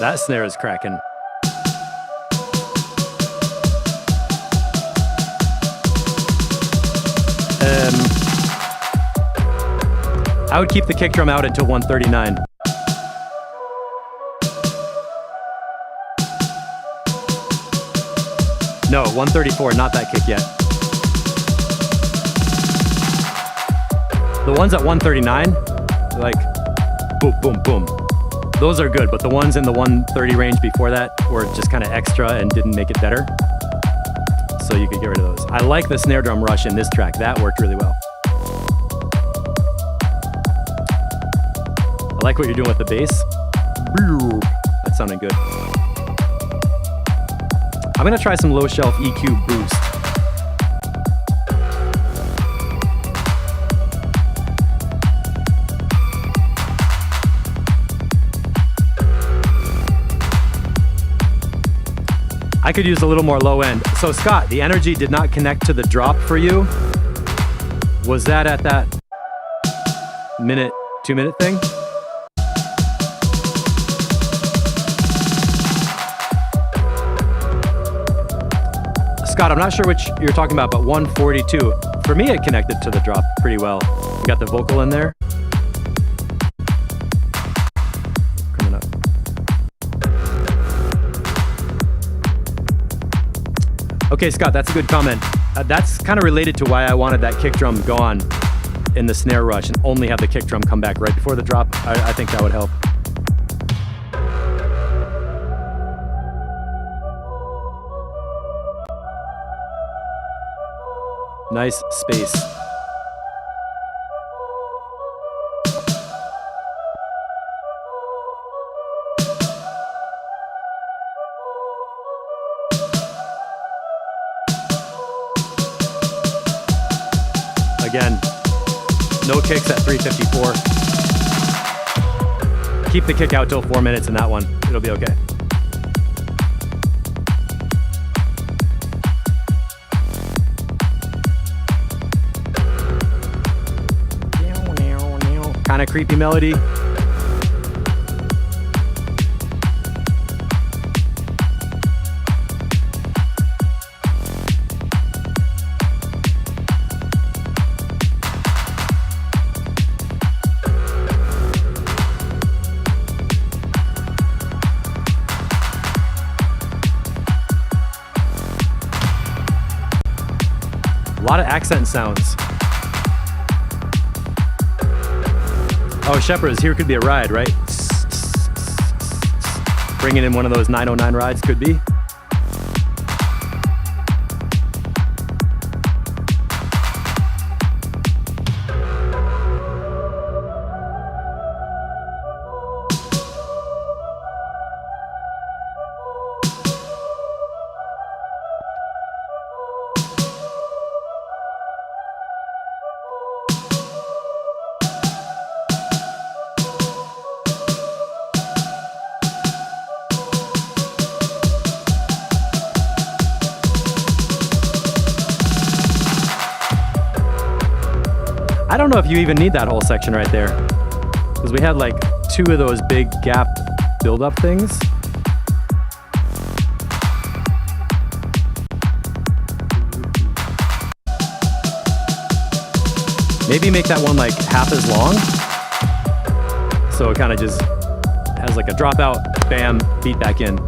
That snare is cracking. I would keep the kick drum out until 139. No, 134, not that kick yet. The ones at 139, like boom, boom, boom. Those are good, but the ones in the 130 range before that were just kind of extra and didn't make it better. So you could get rid of those. I like the snare drum rush in this track. That worked really well. I like what you're doing with the bass. That sounded good. I'm gonna try some low shelf EQ boost. I could use a little more low end. So Scott, the energy did not connect to the drop for you. Was that at that minute, 2 minute thing? Scott, I'm not sure which you're talking about, but 142. For me, it connected to the drop pretty well. You got the vocal in there. Coming up. Okay, Scott, that's a good comment. That's kind of related to why I wanted that kick drum gone in the snare rush and only have the kick drum come back right before the drop. I think that would help. Nice space. Again, no kicks at 354. Keep the kick out till 4 minutes in that one. It'll be okay. Kind of creepy melody. A lot of accent sounds. Oh, Shepherds, here could be a ride, right? Bringing in one of those 909 rides could be. I don't know if you even need that whole section right there, because we had like 2 of those big gap build-up things. Maybe make that one like half as long, so it kind of just has like a dropout, bam, beat back in.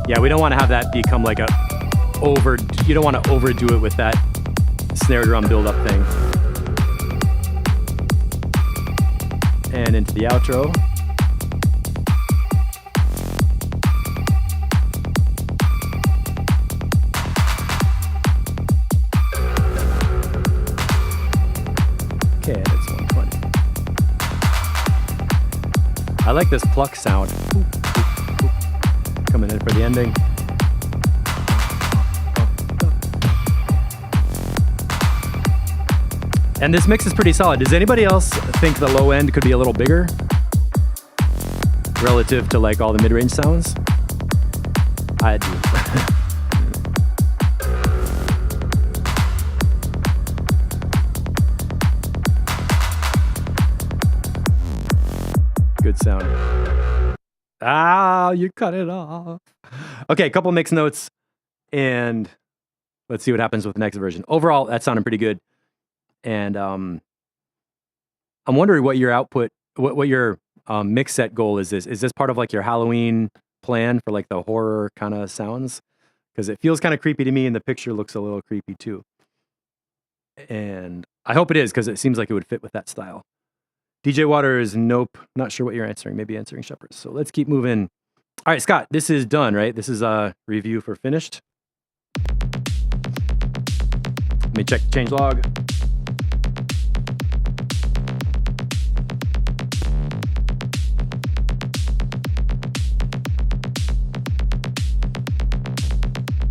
Yeah, we don't want to have that become like a you don't want to overdo it with that snare drum build-up thing. And into the outro. Okay, it's 120. I like this pluck sound. Coming in for the ending. And this mix is pretty solid. Does anybody else think the low end could be a little bigger relative to like all the mid-range sounds? I do. Good sound. Ah, you cut it off. Okay, a couple mix notes, and let's see what happens with the next version. Overall, that sounded pretty good. And I'm wondering what your output, what your mix set goal is. Is this part of like your Halloween plan for like the horror kind of sounds? Because it feels kind of creepy to me, and the picture looks a little creepy too. And I hope it is, because it seems like it would fit with that style. DJ Waters, nope. Not sure what you're answering. Maybe answering Shepherds. So let's keep moving. All right, Scott, this is done, right? This is a review for finished. Let me check the change log.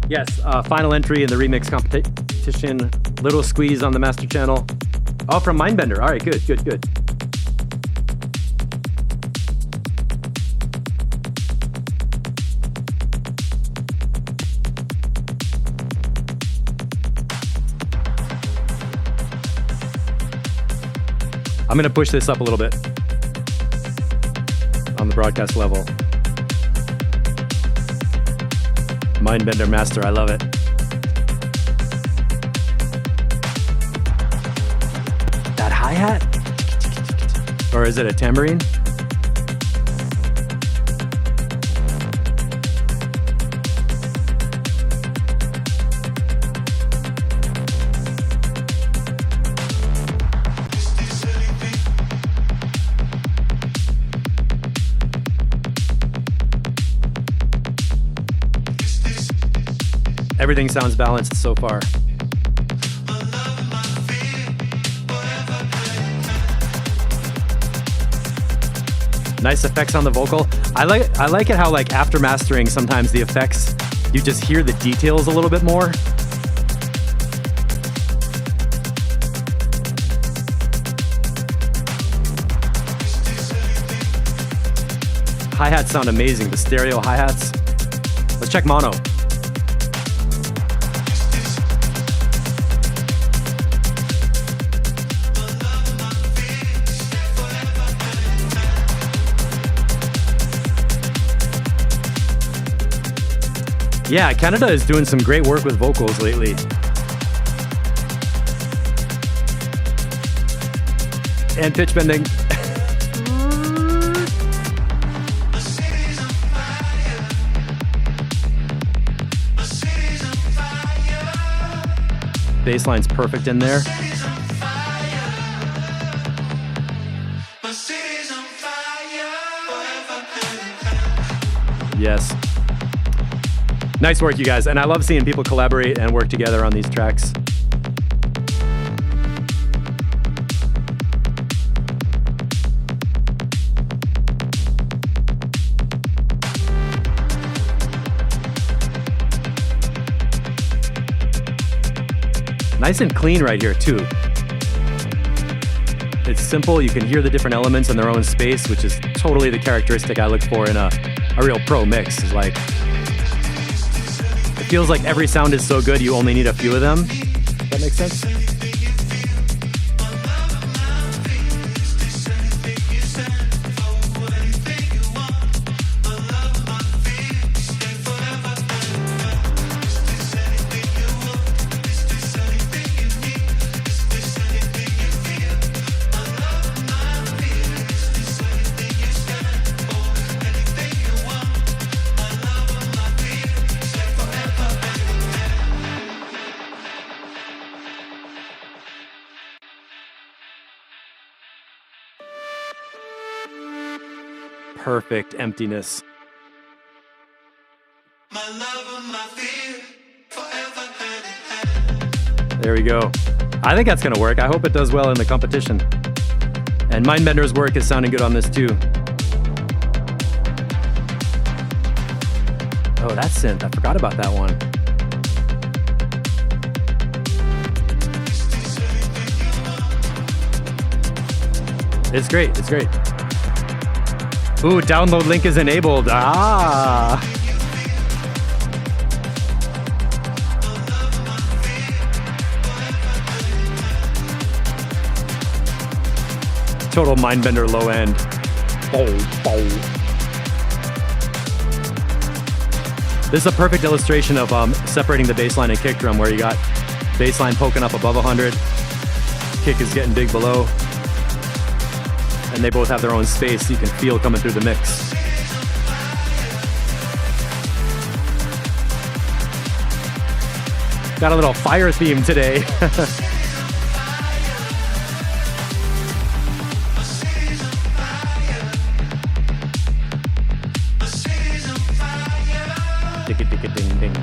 Yes, final entry in the remix competition. Little Squeeze on the master channel. Oh, from Mindbender. All right, good. I'm gonna push this up a little bit on the broadcast level. Mindbender Master, I love it. That hi-hat? Or is it a tambourine? Everything sounds balanced so far. Nice effects on the vocal. I like it how, like, after mastering, sometimes the effects, you just hear the details a little bit more. Hi-hats sound amazing, the stereo hi-hats. Let's check mono. Yeah, Canada is doing some great work with vocals lately. And pitch bending. Bassline's perfect in there. Yes. Nice work, you guys. And I love seeing people collaborate and work together on these tracks. Nice and clean right here, too. It's simple. You can hear the different elements in their own space, which is totally the characteristic I look for in a real pro mix. Is like, it feels like every sound is so good, you only need a few of them. Does that make sense? Perfect emptiness. There we go. I think that's gonna work. I hope it does well in the competition. And Mindbender's work is sounding good on this too. Oh, that's synth. I forgot about that one. It's great. It's great. Ooh, download link is enabled. Ah. Total Mindbender low end. This is a perfect illustration of separating the bass line and kick drum, where you got bass line poking up above 100, kick is getting big below. And they both have their own space you can feel coming through the mix. Got a little fire theme today. Ding, ding.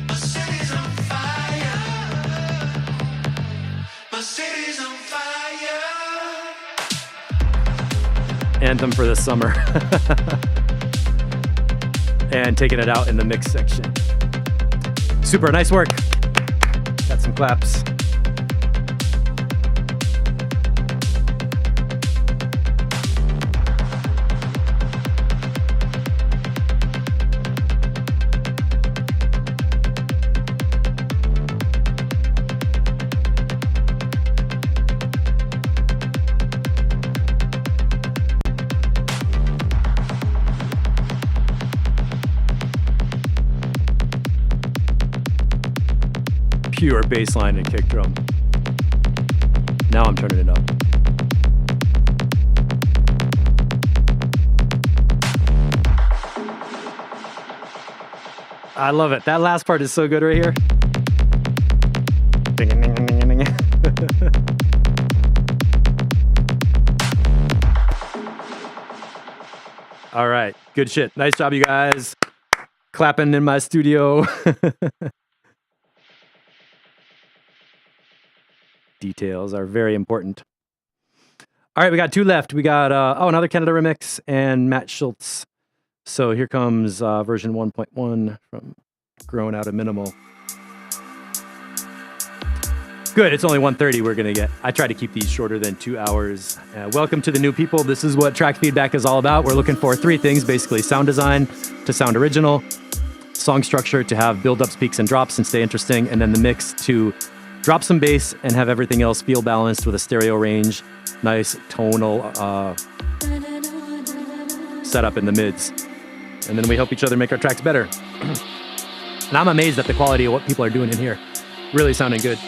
My city's on fire. My city's on fire. Anthem for the summer. And taking it out in the mix section. Super, nice work. Got some claps. Pure bass line and kick drum. Now I'm turning it up. I love it. That last part is so good right here. All right, good shit. Nice job, you guys. Clapping in my studio. Details are very important. All right, we got two left. We got, another Canada remix and Matt Schultz. So here comes version 1.1 from Grown Out of Minimal. Good, it's only 1:30 we're gonna get. I try to keep these shorter than 2 hours. Welcome to the new people. This is what track feedback is all about. We're looking for three things, basically sound design to sound original, song structure to have build-ups, peaks, and drops and stay interesting, and then the mix to drop some bass and have everything else feel balanced with a stereo range, nice tonal setup in the mids. And then we help each other make our tracks better. And I'm amazed at the quality of what people are doing in here. Really sounding good.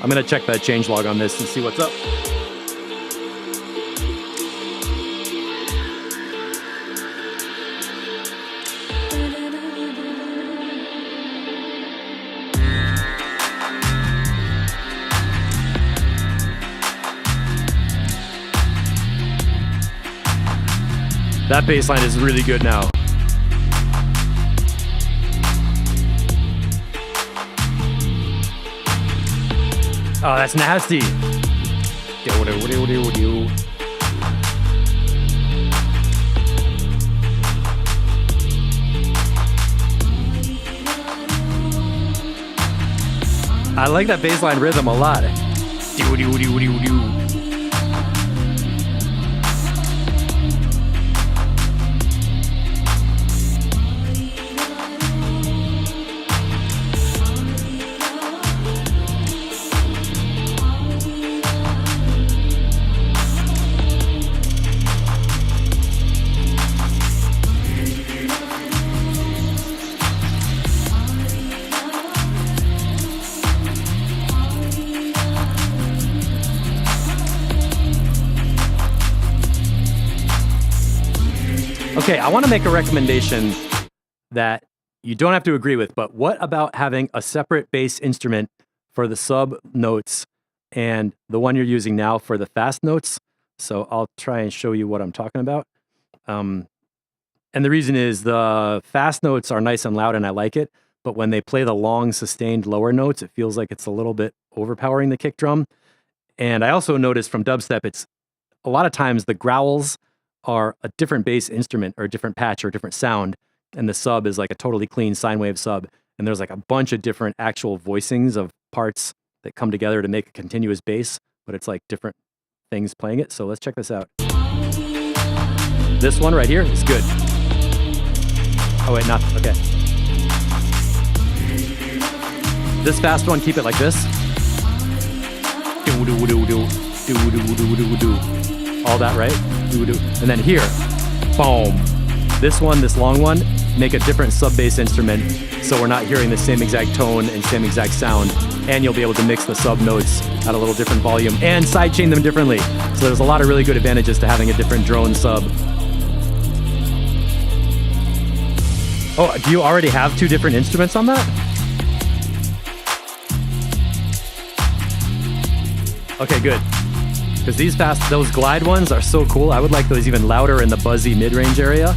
I'm gonna check the changelog on this and see what's up. That bass line is really good now. Oh, that's nasty. I like that bass line rhythm a lot. Okay, I want to make a recommendation that you don't have to agree with, but what about having a separate bass instrument for the sub notes and the one you're using now for the fast notes? So I'll try and show you what I'm talking about. And the reason is the fast notes are nice and loud and I like it, but when they play the long sustained lower notes, it feels like it's a little bit overpowering the kick drum. And I also noticed from dubstep, it's a lot of times the growls are a different bass instrument or a different patch or a different sound, and the sub is like a totally clean sine wave sub, and there's like a bunch of different actual voicings of parts that come together to make a continuous bass, but it's like different things playing it. So let's check this out. This one right here is good. Oh wait, not, okay. This fast one, keep it like this. All that, right? And then here, boom. This one, this long one, make a different sub bass instrument so we're not hearing the same exact tone and same exact sound. And you'll be able to mix the sub notes at a little different volume and sidechain them differently. So there's a lot of really good advantages to having a different drone sub. Oh, do you already have two different instruments on that? Okay, good. Because those glide ones are so cool. I would like those even louder in the buzzy mid-range area.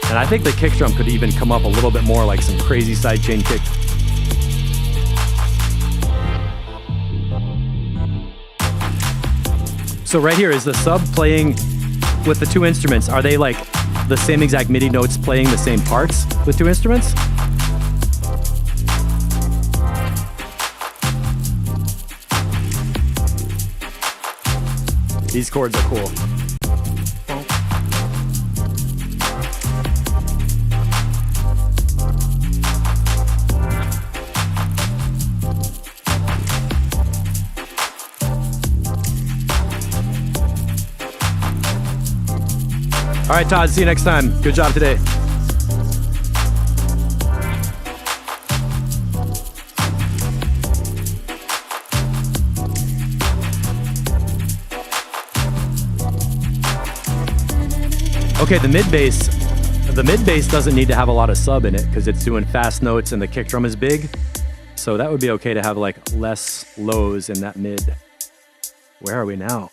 And I think the kick drum could even come up a little bit more like some crazy sidechain kick. So right here, is the sub playing with the two instruments? Are they like the same exact MIDI notes playing the same parts with two instruments? These chords are cool. All right, Todd, see you next time. Good job today. Okay, the mid bass doesn't need to have a lot of sub in it because it's doing fast notes and the kick drum is big. So that would be okay to have like less lows in that mid. Where are we now?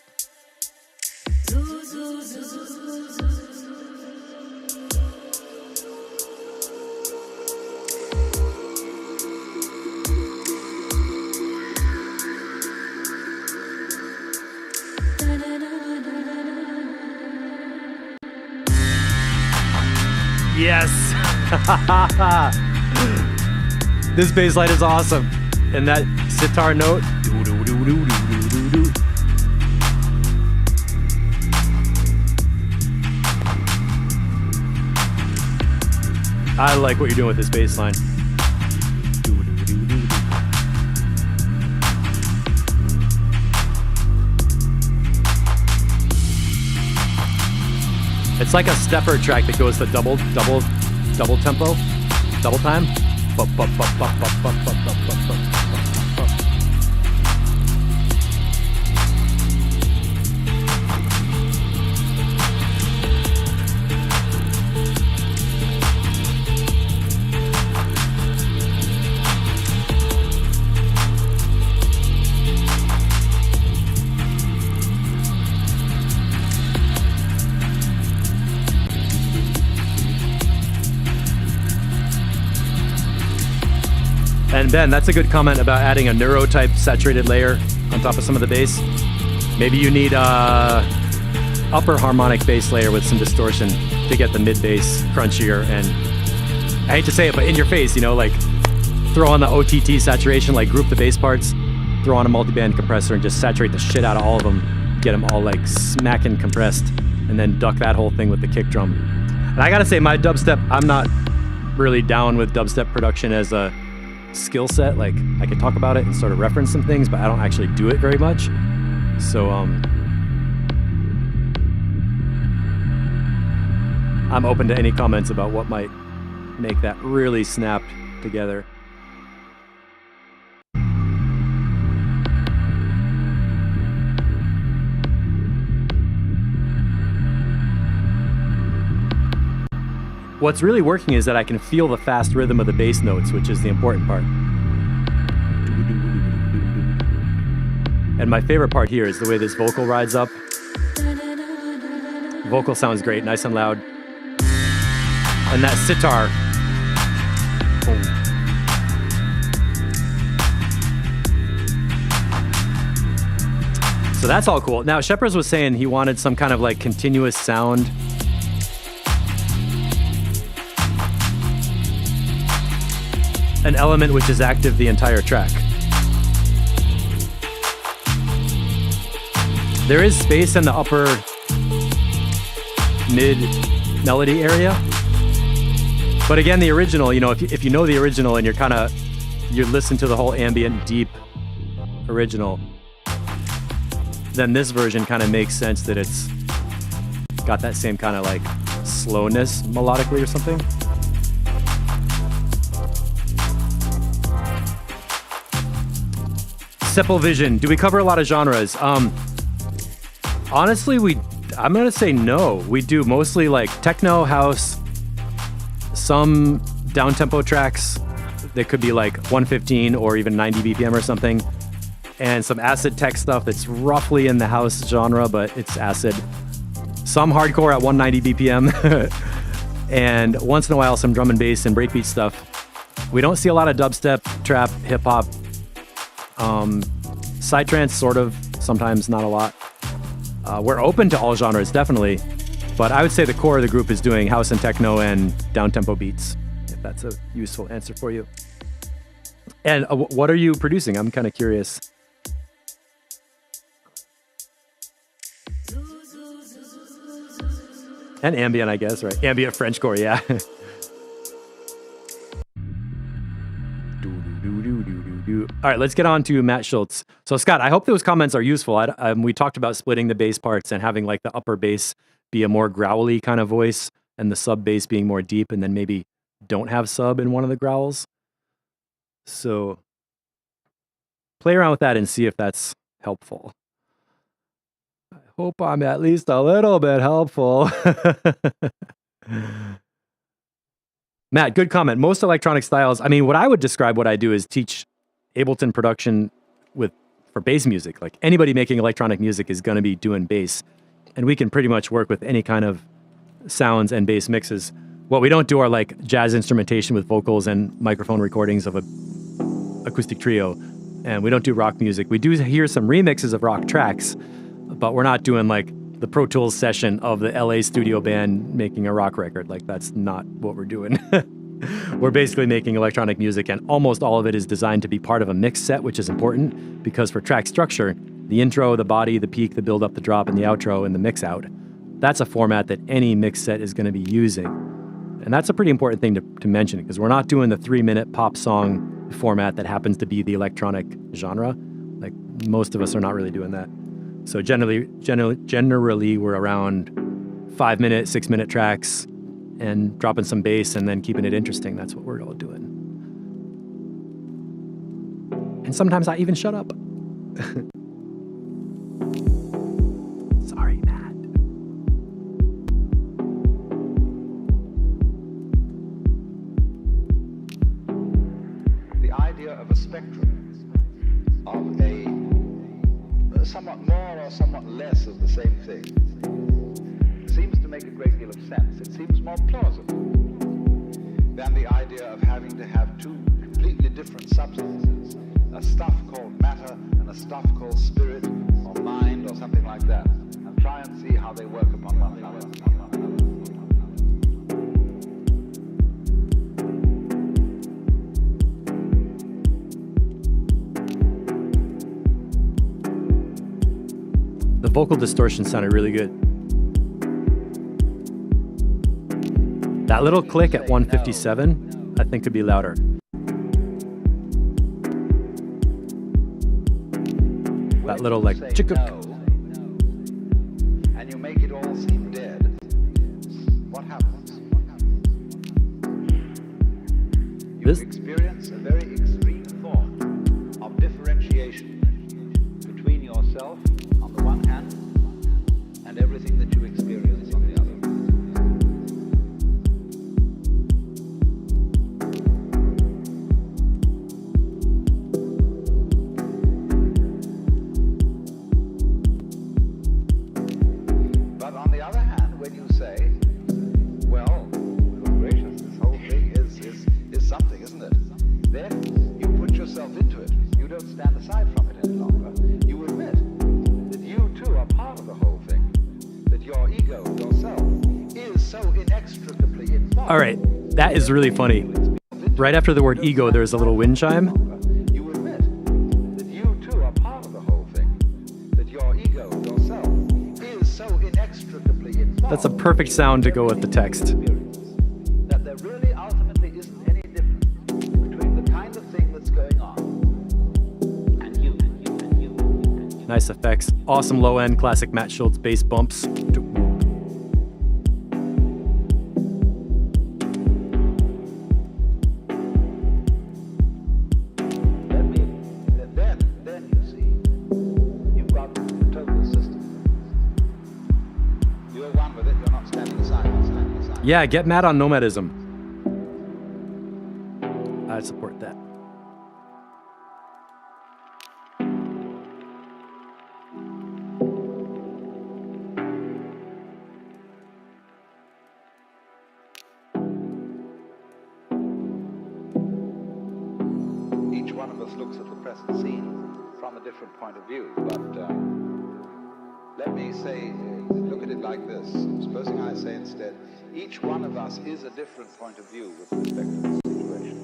Yes! This bass line is awesome. And that sitar note. I like what you're doing with this bass line. It's like a stepper track that goes to double tempo, double time. And Ben, that's a good comment about adding a neuro-type saturated layer on top of some of the bass. Maybe you need a upper harmonic bass layer with some distortion to get the mid bass crunchier. And I hate to say it, but in your face, you know, like throw on the OTT saturation, like group the bass parts, throw on a multiband compressor and just saturate the shit out of all of them. Get them all like smacking compressed and then duck that whole thing with the kick drum. And I gotta say, my dubstep, I'm not really down with dubstep production as a skill set. Like I could talk about it and sort of reference some things, but I don't actually do it very much. So I'm open to any comments about what might make that really snap together. What's really working is that I can feel the fast rhythm of the bass notes, which is the important part. And my favorite part here is the way this vocal rides up. Vocal sounds great, nice and loud. And that sitar. So that's all cool. Now, Shepherd's was saying he wanted some kind of like continuous sound. An element which is active the entire track. There is space in the upper mid melody area. But again, the original, you know, if you know the original and you listen to the whole ambient, deep original, then this version kind of makes sense that it's got that same kind of like slowness melodically or something. Sepal Vision, do we cover a lot of genres? Honestly, I'm gonna say no. We do mostly like techno, house, some down-tempo tracks that could be like 115 or even 90 BPM or something, and some acid tech stuff that's roughly in the house genre, but it's acid. Some hardcore at 190 BPM, and once in a while some drum and bass and breakbeat stuff. We don't see a lot of dubstep, trap, hip-hop, psytrance, sort of, sometimes not a lot. We're open to all genres, definitely, but I would say the core of the group is doing house and techno and down-tempo beats, if that's a useful answer for you. And what are you producing? I'm kind of curious. And ambient, I guess, right? Ambient Frenchcore, yeah. All right, let's get on to Matt Schultz. So Scott, I hope those comments are useful. We talked about splitting the bass parts and having like the upper bass be a more growly kind of voice and the sub bass being more deep, and then maybe don't have sub in one of the growls. So play around with that and see if that's helpful. I hope I'm at least a little bit helpful. Matt, good comment. Most electronic styles, I mean, what I would describe what I do is teach Ableton production for bass music. Like anybody making electronic music is going to be doing bass, and we can pretty much work with any kind of sounds and bass mixes. What we don't do are like jazz instrumentation with vocals and microphone recordings of a acoustic trio, and we don't do rock music. We do hear some remixes of rock tracks, but we're not doing like the Pro Tools session of the LA studio band making a rock record. Like that's not what we're doing. We're basically making electronic music, and almost all of it is designed to be part of a mix set, which is important because for track structure, the intro, the body, the peak, the build up, the drop, and the outro, and the mix out, that's a format that any mix set is going to be using. And that's a pretty important thing to mention, because we're not doing the 3-minute pop song format that happens to be the electronic genre. Like most of us are not really doing that. So generally we're around 5-minute, 6-minute tracks and dropping some bass and then keeping it interesting. That's what we're all doing. And sometimes I even shut up. Sorry, Matt. The idea of a spectrum, of a somewhat more or somewhat less of the same thing, seems to make a great deal of sense. It seems more plausible than the idea of having to have two completely different substances, a stuff called matter and a stuff called spirit or mind or something like that, and try and see how they work upon one another. The vocal distortion sounded really good. That little click at 157, I think could be louder. That little like chicka. And you make it all seem dead. What happens? You experience a very extreme form of differentiation between yourself on the one hand and everything that you experience on the other. But on the other hand, when you say, well, good gracious, this whole thing is something, isn't it? Then you put yourself into it. You don't stand aside from it any longer. You admit that you too are part of the whole thing, that your ego, yourself, is so inextricably involved. All right, that is really funny. Right after the word ego, there's a little wind chime. You admit that you too are part of the whole thing, that your ego, yourself, is so inextricably involved. That's a perfect sound to go with the text. That there really ultimately isn't any difference between the kind of thing that's going on and you. Nice effects. Awesome low end, classic Matt Schultz bass bumps. Then you see, you've got the total system. You're one with it, you're not standing aside. Yeah, get Matt on nomadism. I support that. Each one of us looks at the present scene from a different point of view, but let me say, look at it like this. Supposing I say instead, each one of us is a different point of view with respect to the situation.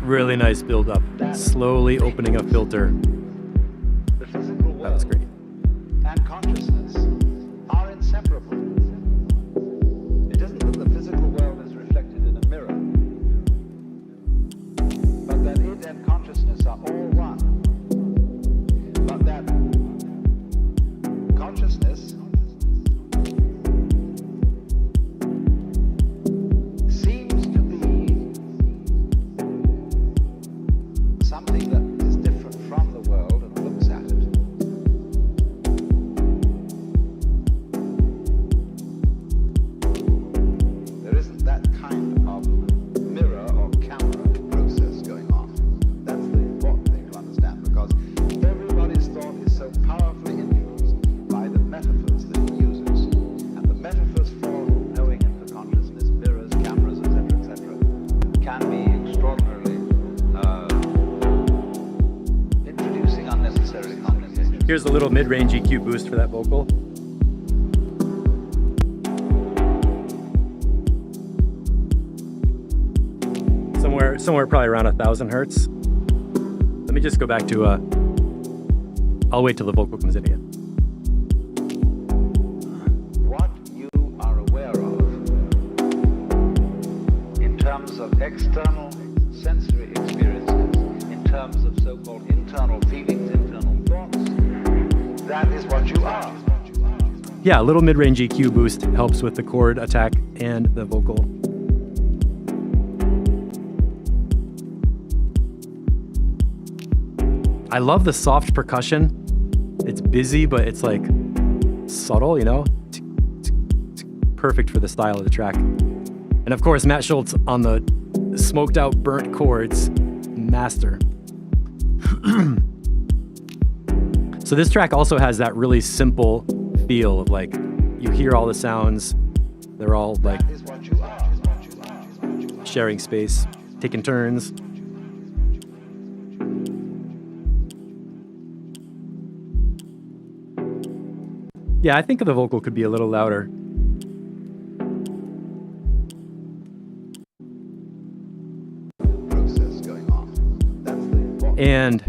Really nice build up. Slowly opening a filter. The physical world That was great. and consciousness are inseparable. It isn't that the physical world is reflected in a mirror, but that it and consciousness are all one. But that consciousness seems to be something that is different from the world and looks at it. There isn't that kind of mirror or camera process going on. That's the important thing to understand, because everybody's thought is so powerfully influenced by the metaphors that he uses. And the metaphors for knowing and for consciousness, mirrors, cameras, etc., can be extraordinarily introducing unnecessary connotations. Here's a little mid-range EQ boost for that vocal. Somewhere probably around 1,000 hertz. Let me just go back to, I'll wait till the vocal comes in again. What you are aware of in terms of external sensory experiences, in terms of so-called internal feelings, internal thoughts, that is what you are. Yeah, a little mid-range EQ boost helps with the chord attack and the vocal. I love the soft percussion. It's busy, but it's like subtle, you know? Perfect for the style of the track. And of course, Matt Schultz on the smoked out burnt chords, master. So this track also has that really simple feel of like, you hear all the sounds, they're all like That is what you are. sharing space, taking turns. Yeah, I think the vocal could be a little louder. Process going on. That's the important. And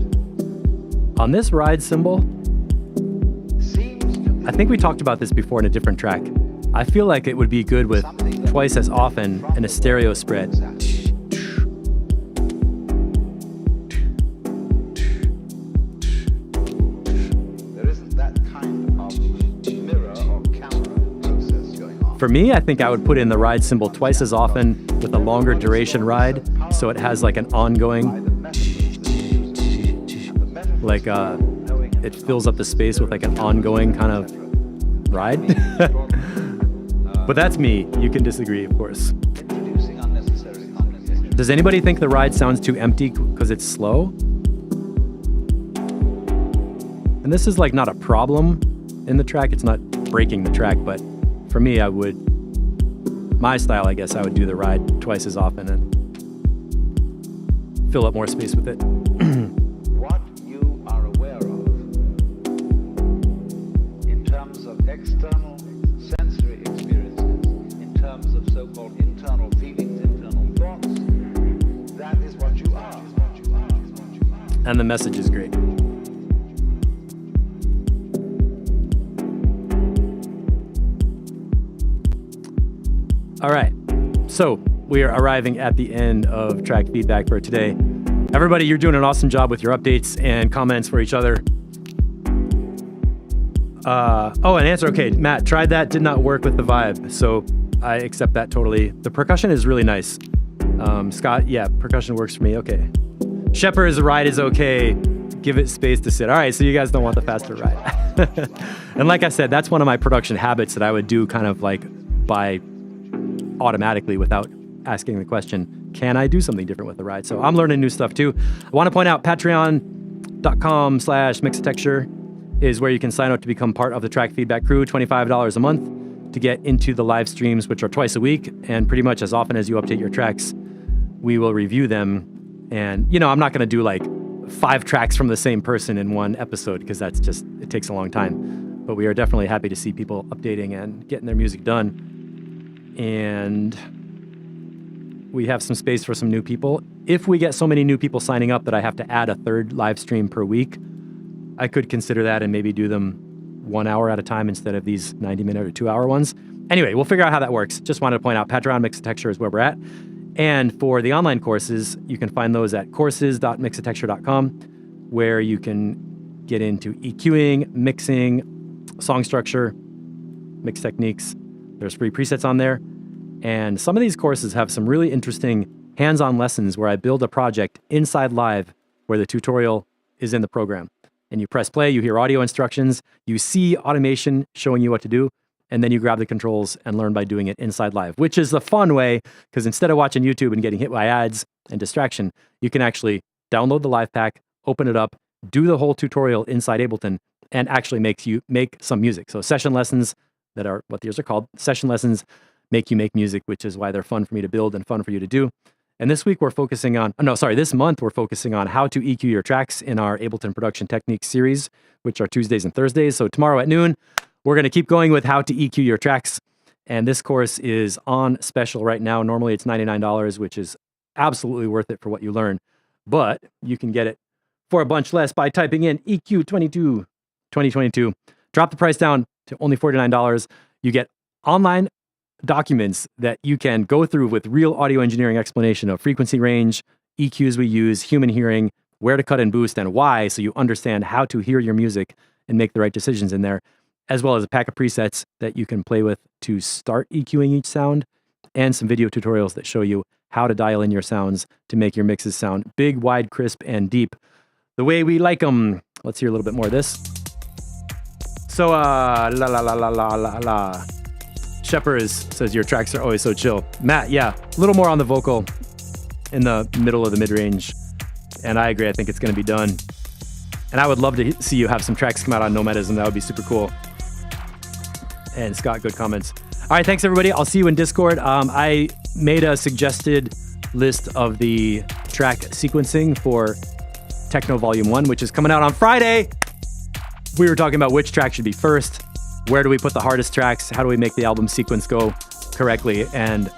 on this ride cymbal, Seems to be I think we talked about this before in a different track. I feel like it would be good with twice as often in a stereo spread. there isn't that kind of mirror or camera process going on. For me, I think I would put in the ride cymbal twice as often with a longer duration ride, so it has like an ongoing, like it fills up the space with like an ongoing kind of ride. But that's me. You can disagree, of course. Introducing unnecessary connotations. Does anybody think the ride sounds too empty because it's slow? And this is like not a problem in the track. It's not breaking the track, but for me, my style, I guess, I would do the ride twice as often and fill up more space with it. What you are aware of in terms of external sensory experiences, in terms of so-called internal feelings, internal thoughts, that is what you are. And the message is great. All right, So we are arriving at the end of track feedback for today. Everybody, you're doing an awesome job with your updates and comments for each other. An answer. Okay, Matt, tried that, did not work with the vibe. So I accept that totally. The percussion is really nice. Scott, yeah, percussion works for me. Okay. Shepherd's ride is okay. Give it space to sit. All right, so you guys don't want the faster ride. And like I said, that's one of my production habits that I would do kind of like by automatically without asking the question, can I do something different with the ride? So I'm learning new stuff too. I want to point out patreon.com/mixtexture is where you can sign up to become part of the track feedback crew, $25 a month to get into the live streams, which are twice a week. And pretty much as often as you update your tracks, we will review them. And, I'm not going to do like 5 tracks from the same person in one episode because it takes a long time. But we are definitely happy to see people updating and getting their music done. And we have some space for some new people. If we get so many new people signing up that I have to add a 3rd live stream per week, I could consider that and maybe do them 1 hour at a time instead of these 90-minute or 2-hour ones. Anyway, we'll figure out how that works. Just wanted to point out Patreon Mixtexture is where we're at. And for the online courses, you can find those at courses.mixtexture.com, where you can get into EQing, mixing, song structure, mix techniques. There's free presets on there. And some of these courses have some really interesting hands-on lessons where I build a project inside Live where the tutorial is in the program. And you press play, you hear audio instructions, you see automation showing you what to do, and then you grab the controls and learn by doing it inside Live, which is the fun way, because instead of watching YouTube and getting hit by ads and distraction, you can actually download the Live pack, open it up, do the whole tutorial inside Ableton, and actually make some music. So session lessons that are what these are called. Session lessons make you make music, which is why they're fun for me to build and fun for you to do. And this month we're focusing on how to EQ your tracks in our Ableton Production Techniques series, which are Tuesdays and Thursdays. So tomorrow at noon, we're going to keep going with how to EQ your tracks. And this course is on special right now. Normally it's $99, which is absolutely worth it for what you learn. But you can get it for a bunch less by typing in EQ 2022. Drop the price down to only $49. You get online documents that you can go through with real audio engineering explanation of frequency range, EQs we use, human hearing, where to cut and boost, and why, so you understand how to hear your music and make the right decisions in there, as well as a pack of presets that you can play with to start EQing each sound, and some video tutorials that show you how to dial in your sounds to make your mixes sound big, wide, crisp, and deep, the way we like them. Let's hear a little bit more of this. So, Shepherd says your tracks are always so chill. Matt, yeah, a little more on the vocal in the middle of the mid-range. And I agree, I think it's going to be done. And I would love to see you have some tracks come out on Nomadism. That would be super cool. And Scott, good comments. All right, thanks everybody. I'll see you in Discord. I made a suggested list of the track sequencing for Techno Volume 1, which is coming out on Friday. We were talking about which track should be first. Where do we put the hardest tracks? How do we make the album sequence go correctly? And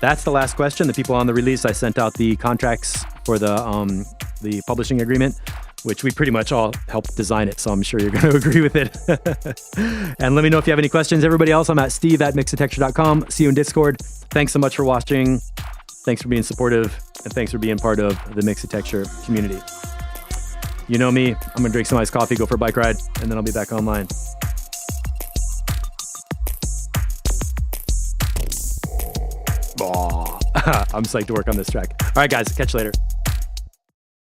that's the last question. The people on the release, I sent out the contracts for the publishing agreement, which we pretty much all helped design it. So I'm sure you're going to agree with it. And let me know if you have any questions. Everybody else, I'm at steve@mixtexture.com. See you in Discord. Thanks so much for watching. Thanks for being supportive. And thanks for being part of the Mixtexture community. You know me. I'm going to drink some iced coffee, go for a bike ride, and then I'll be back online. I'm psyched to work on this track. All right, guys, catch you later.